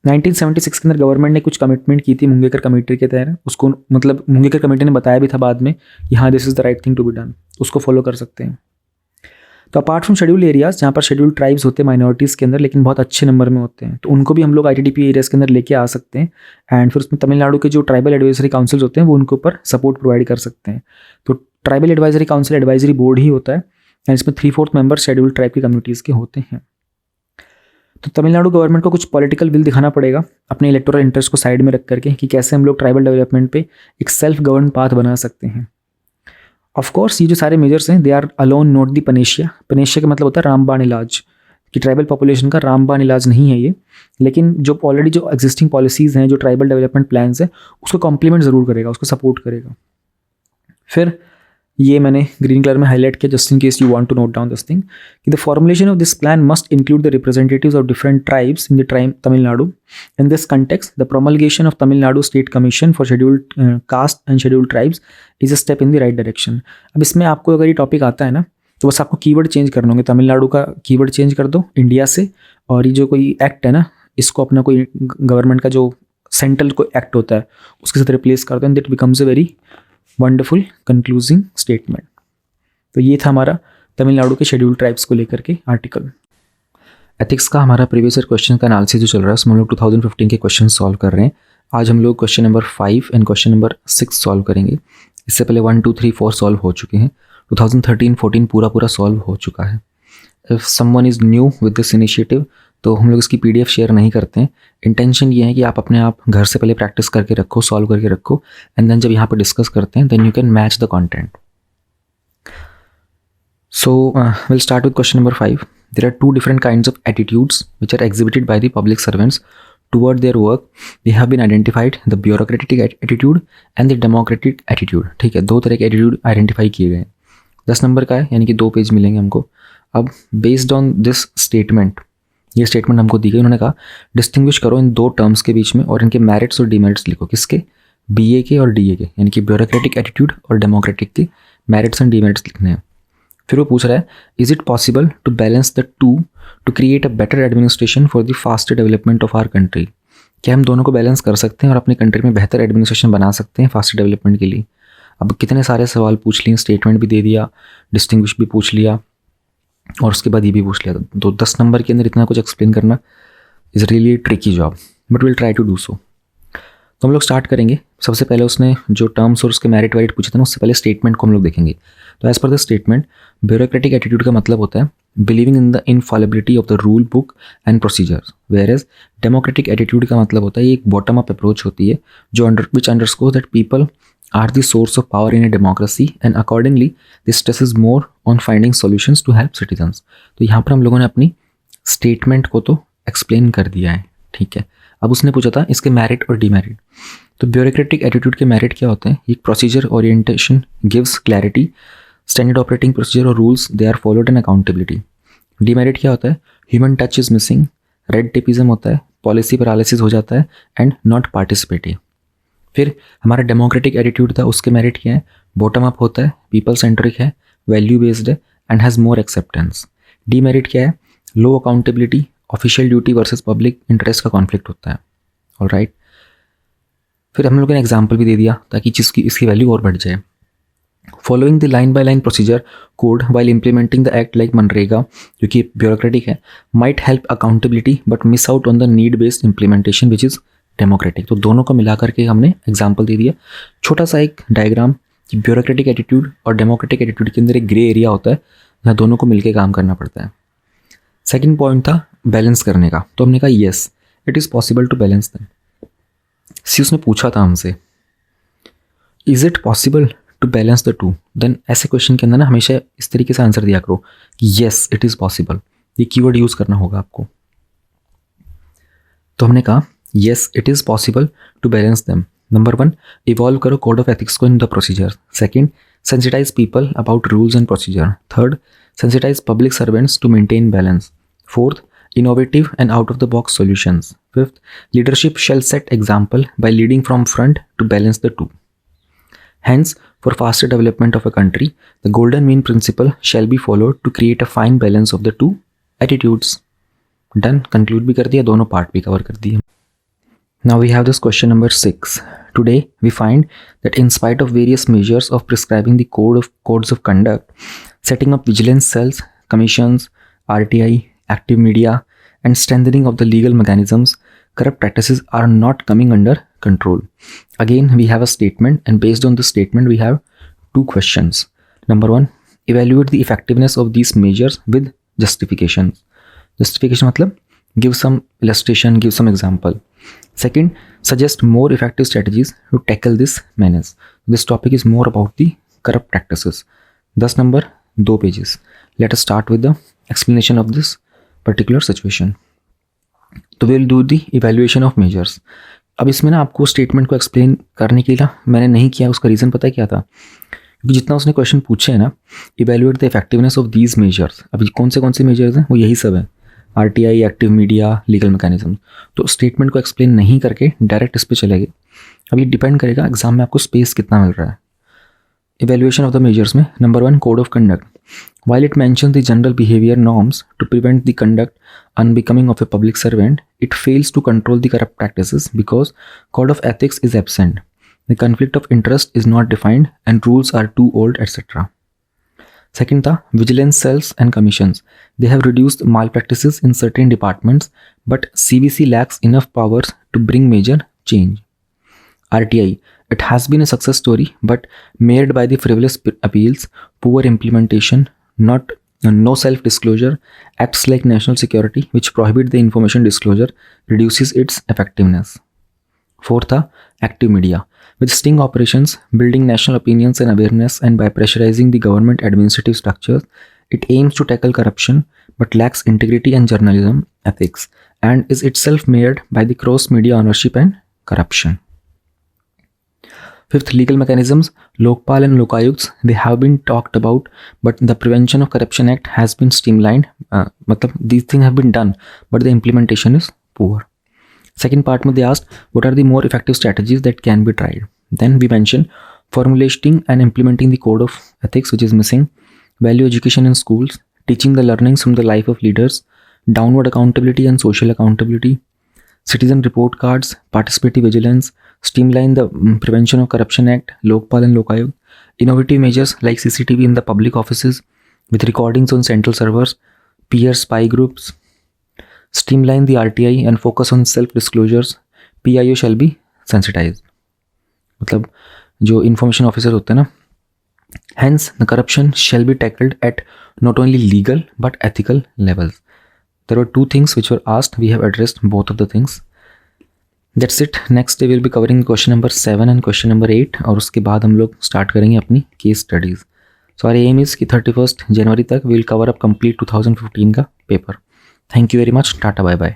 S1: 1976 के अंदर गवर्नमेंट ने कुछ कमिटमेंट की थी मुंगेकर कमेटी के तहत, उसको मतलब मुंगेकर कमेटी ने बताया भी था बाद में कि हाँ this is the right thing to be done, उसको फॉलो कर सकते हैं। तो अपार्ट फ्रॉम शेड्यूल एरियाज जहाँ पर शेड्यूल ट्राइब्स होते हैं माइनॉरिटीज़ के अंदर लेकिन बहुत अच्छे नंबर में होते हैं, तो उनको भी हम लोग ITDP एरियाज़ के अंदर लेके आ सकते हैं एंड फिर उसमें तमिलनाडु के जो ट्राइबल एडवाइजरी काउंसिल्स होते हैं वो उनके ऊपर सपोर्ट प्रोवाइड कर सकते हैं। तो tribal advisory council advisory board ही होता है एंड इसमें 3/4 मेंबर शेड्यूल ट्राइब की कम्युनिटीज़ के होते हैं। तो तमिलनाडु गवर्नमेंट को कुछ पॉलिटिकल विल दिखाना पड़ेगा अपने इलेक्टोरल इंटरेस्ट को साइड में रख करके कि कैसे हम लोग ट्राइबल डेवलपमेंट पे एक सेल्फ गवर्न पाथ बना सकते हैं। ऑफ कोर्स ये जो सारे मेजर्स हैं they are alone not the panacea. Panacea का मतलब होता है रामबाण इलाज, कि ट्राइबल पॉपुलेशन का रामबाण इलाज नहीं है ये, लेकिन जो ऑलरेडी जो एग्जिस्टिंग पॉलिसीज़ हैं, जो ट्राइबल डेवलपमेंट प्लान्स हैं, उसको कॉम्प्लीमेंट ज़रूर करेगा, उसको सपोर्ट करेगा। फिर ये मैंने ग्रीन कलर में हाईलाइट किया just in case you want to note down this thing कि the formulation of this plan must include the representatives of different tribes in the tribe Tamil Nadu. In this context the promulgation of Tamil Nadu state commission for scheduled caste and scheduled tribes is a step in the right direction. अब इसमें आपको अगर ये topic आता है ना तो बस आपको कीवर्ड चेंज करने होंगे, तमिलनाडु का कीवर्ड चेंज कर दो इंडिया से, और ये जो कोई एक्ट है ना इसको अपना कोई गवर्नमेंट का जो सेंट्रल कोई एक्ट होता है उसके साथ रिप्लेस कर दो and that becomes a very wonderful concluding statement. तो ये था हमारा तमिलनाडु के शेड्यूल ट्राइब्स को लेकर के आर्टिकल। एथिक्स का हमारा प्रीवियस ईयर क्वेश्चन का एनालिसिस जो चल रहा है उसमें हम लोग 2015 के क्वेश्चन सॉल्व कर रहे हैं। आज हम लोग question number 5 and question number 6 solve करेंगे। इससे पहले 1, 2, 3, 4 सॉल्व हो चुके हैं। 2013-14 पूरा सॉल्व हो चुका है। If someone is new with this initiative तो हम लोग इसकी PDF शेयर नहीं करते हैं। इंटेंशन ये है कि आप अपने आप घर से पहले प्रैक्टिस करके रखो, सॉल्व करके रखो एंड देन जब यहाँ पर डिस्कस करते हैं then you can match the content. So we'll start with question number 5. There are 2 different kinds of attitudes which are exhibited by the public servants toward their work. They have been identified, the bureaucratic attitude and the democratic attitude. ठीक है, 2 तरह के attitude identify किए गए हैं। 10 number का है यानी कि 2 पेज मिलेंगे हमको। अब बेस्ड ऑन दिस स्टेटमेंट, ये स्टेटमेंट हमको दी गई, उन्होंने कहा डिस्टिंग्विश करो इन 2 टर्म्स के बीच में और इनके मेरिट्स और डिमेरिट्स लिखो। किसके? BA के और DA के, यानी कि ब्यूरोक्रेटिक एटीट्यूड और डेमोक्रेटिक के मेरिट्स एंड डिमेरिट्स लिखने हैं। फिर वो पूछ रहा है is it possible to balance the two to create a better administration for the faster development of our country. क्या हम दोनों को बैलेंस कर सकते हैं और अपनी कंट्री में बेहतर एडमिनिस्ट्रेशन बना सकते हैं फास्टर डेवलपमेंट के लिए? अब कितने सारे सवाल पूछ लिए, स्टेटमेंट भी दे दिया, डिस्टिंग्विश भी पूछ लिया और उसके बाद ये भी पूछ लिया। तो 10 नंबर के अंदर इतना कुछ एक्सप्लेन करना is really tricky job, but will try to do so. तो हम लोग स्टार्ट करेंगे। सबसे पहले उसने जो टर्म्स और उसके मेरिट वेरिट पूछे थे ना, उससे पहले स्टेटमेंट को हम लोग देखेंगे। तो as per the statement, bureaucratic attitude का मतलब होता है believing in the infallibility of the rule book and procedures, whereas democratic attitude का मतलब होता है ये एक बॉटम अप अप्रोच होती है जो which underscores that people are the source of power in a democracy and accordingly this stresses more on finding solutions to help citizens. तो यहाँ पर हम लोगों ने अपनी स्टेटमेंट को तो एक्सप्लेन कर दिया है, ठीक है। अब उसने पूछा था इसके मेरिट और डिमेरिट। तो ब्यूरोक्रेटिक एटीट्यूड के मेरिट क्या होते हैं? एक procedure orientation gives clarity, standard operating procedure और rules they are followed and accountability. Demerit क्या होता है? Human touch is missing, red tapism होता है, पॉलिसी पैरालिसिस हो जाता है एंड नॉट पार्टिसिपेटिव। फिर हमारा डेमोक्रेटिक एटीट्यूड था, उसके मेरिट क्या है? बॉटम अप होता है, पीपल सेंट्रिक है, वैल्यू बेस्ड है and has more acceptance. Demerit क्या है? Low accountability, official duty versus public interest का कॉन्फ्लिक्ट होता है। ऑलराइट, फिर हम लोगों ने एग्जाम्पल भी दे दिया ताकि इसकी वैल्यू और बढ़ जाए। Following the line by line procedure code while implementing the act like MNREGA, जो कि ब्यूरोक्रेटिक है, might help accountability but miss out on the need based implementation which is democratic. तो दोनों को मिला करके हमने एग्जाम्पल दे दिया। छोटा सा एक डायग्राम कि ब्यूरोक्रेटिक एटीट्यूड और डेमोक्रेटिक एटीट्यूड के अंदर एक ग्रे एरिया होता है जहाँ दोनों को मिलके काम करना पड़ता है। सेकंड पॉइंट था बैलेंस करने का, तो हमने कहा yes it is possible to balance them. See उसने पूछा था हमसे is it possible to balance the two, then ऐसे क्वेश्चन के अंदर ना हमेशा इस तरीके से आंसर दिया करो कि येस इट इज़ पॉसिबल, ये कीवर्ड यूज़ करना होगा आपको। तो हमने कहा yes it is possible to balance them. Number 1, evolve करो कोड ऑफ एथिक्स को in the procedure. Second, sensitise people about rules and procedure. Third, sensitise public servants to maintain balance. Fourth, innovative and out of the box solutions. Fifth, leadership shall set example by leading from front to balance the two. Hence, for faster development of a country, the golden mean principle shall be followed to create a fine balance of the two attitudes. Done. Conclude भी कर दिया, दोनों part भी cover कर दिए। Now we have this question number 6. Today we find that in spite of various measures of prescribing the codes of conduct, setting up vigilance cells, commissions, RTI, active media, and strengthening of the legal mechanisms, corrupt practices are not coming under control. Again, we have a statement, and based on this statement, we have two questions. Number 1, evaluate the effectiveness of these measures with justifications. Justification matlab give some illustration, give some example. Second, suggest more effective strategies to tackle this menace. This topic is more about the corrupt practices. 10 number 2 pages. Let us start with the explanation of this particular situation. तो will do the evaluation of measures. अब इसमें ना आपको statement को explain करने के लिए मैंने नहीं किया, उसका रीज़न पता है क्या था? क्योंकि जितना उसने क्वेश्चन पूछे हैं ना, evaluate the effectiveness of these measures, अभी कौन से मेजर्स हैं वो यही सब है, RTI, active media, legal mechanism. तो स्टेटमेंट को एक्सप्लेन नहीं करके डायरेक्ट इस पर चले गए। अब ये डिपेंड करेगा एग्जाम में आपको स्पेस कितना मिल रहा है। इवेल्युएशन ऑफ द मेजर्स में number 1, code of conduct. While it mentions the general behavior norms to prevent the conduct unbecoming of a public servant, it fails to control the corrupt practices because code of ethics is absent. The conflict of interest is not defined and rules are too old, etc. Second था vigilance cells and commissions. They have reduced malpractices in certain departments, but CVC lacks enough powers to bring major change. RTI. It has been a success story, but marred by the frivolous appeals, poor implementation, no self-disclosure, acts like national security, which prohibit the information disclosure, reduces its effectiveness. Fourth, active media. With sting operations, building national opinions and awareness, and by pressurizing the government administrative structures, it aims to tackle corruption, but lacks integrity and journalism ethics, and is itself marred by the cross media ownership and corruption. Fifth, legal mechanisms. Lokpal and Lokayuks, they have been talked about, but the Prevention of Corruption Act has been streamlined. These things have been done, but the implementation is poor. Second part, they asked, what are the more effective strategies that can be tried? Then we mentioned formulating and implementing the code of ethics, which is missing. Value education in schools, teaching the learnings from the life of leaders, downward accountability and social accountability, citizen report cards, participatory vigilance, streamline the Prevention of Corruption Act, Lokpal and Lokayuk, innovative measures like CCTV in the public offices with recordings on central servers, peer spy groups, streamline the RTI and focus on self-disclosures, PIO shall be sensitized. मतलब जो information officers होते हैं ना, hence the corruption shall be tackled at not only legal but ethical levels. There were 2 things which were asked. We have addressed both of the things. That's it. Next day we'll be covering question number 7 and question number 8 और उसके बाद हम लोग start करेंगे अपनी case studies. So our aim is कि 31st जनवरी तक we'll cover up complete 2015 का paper. Thank you very much. Tata bye bye.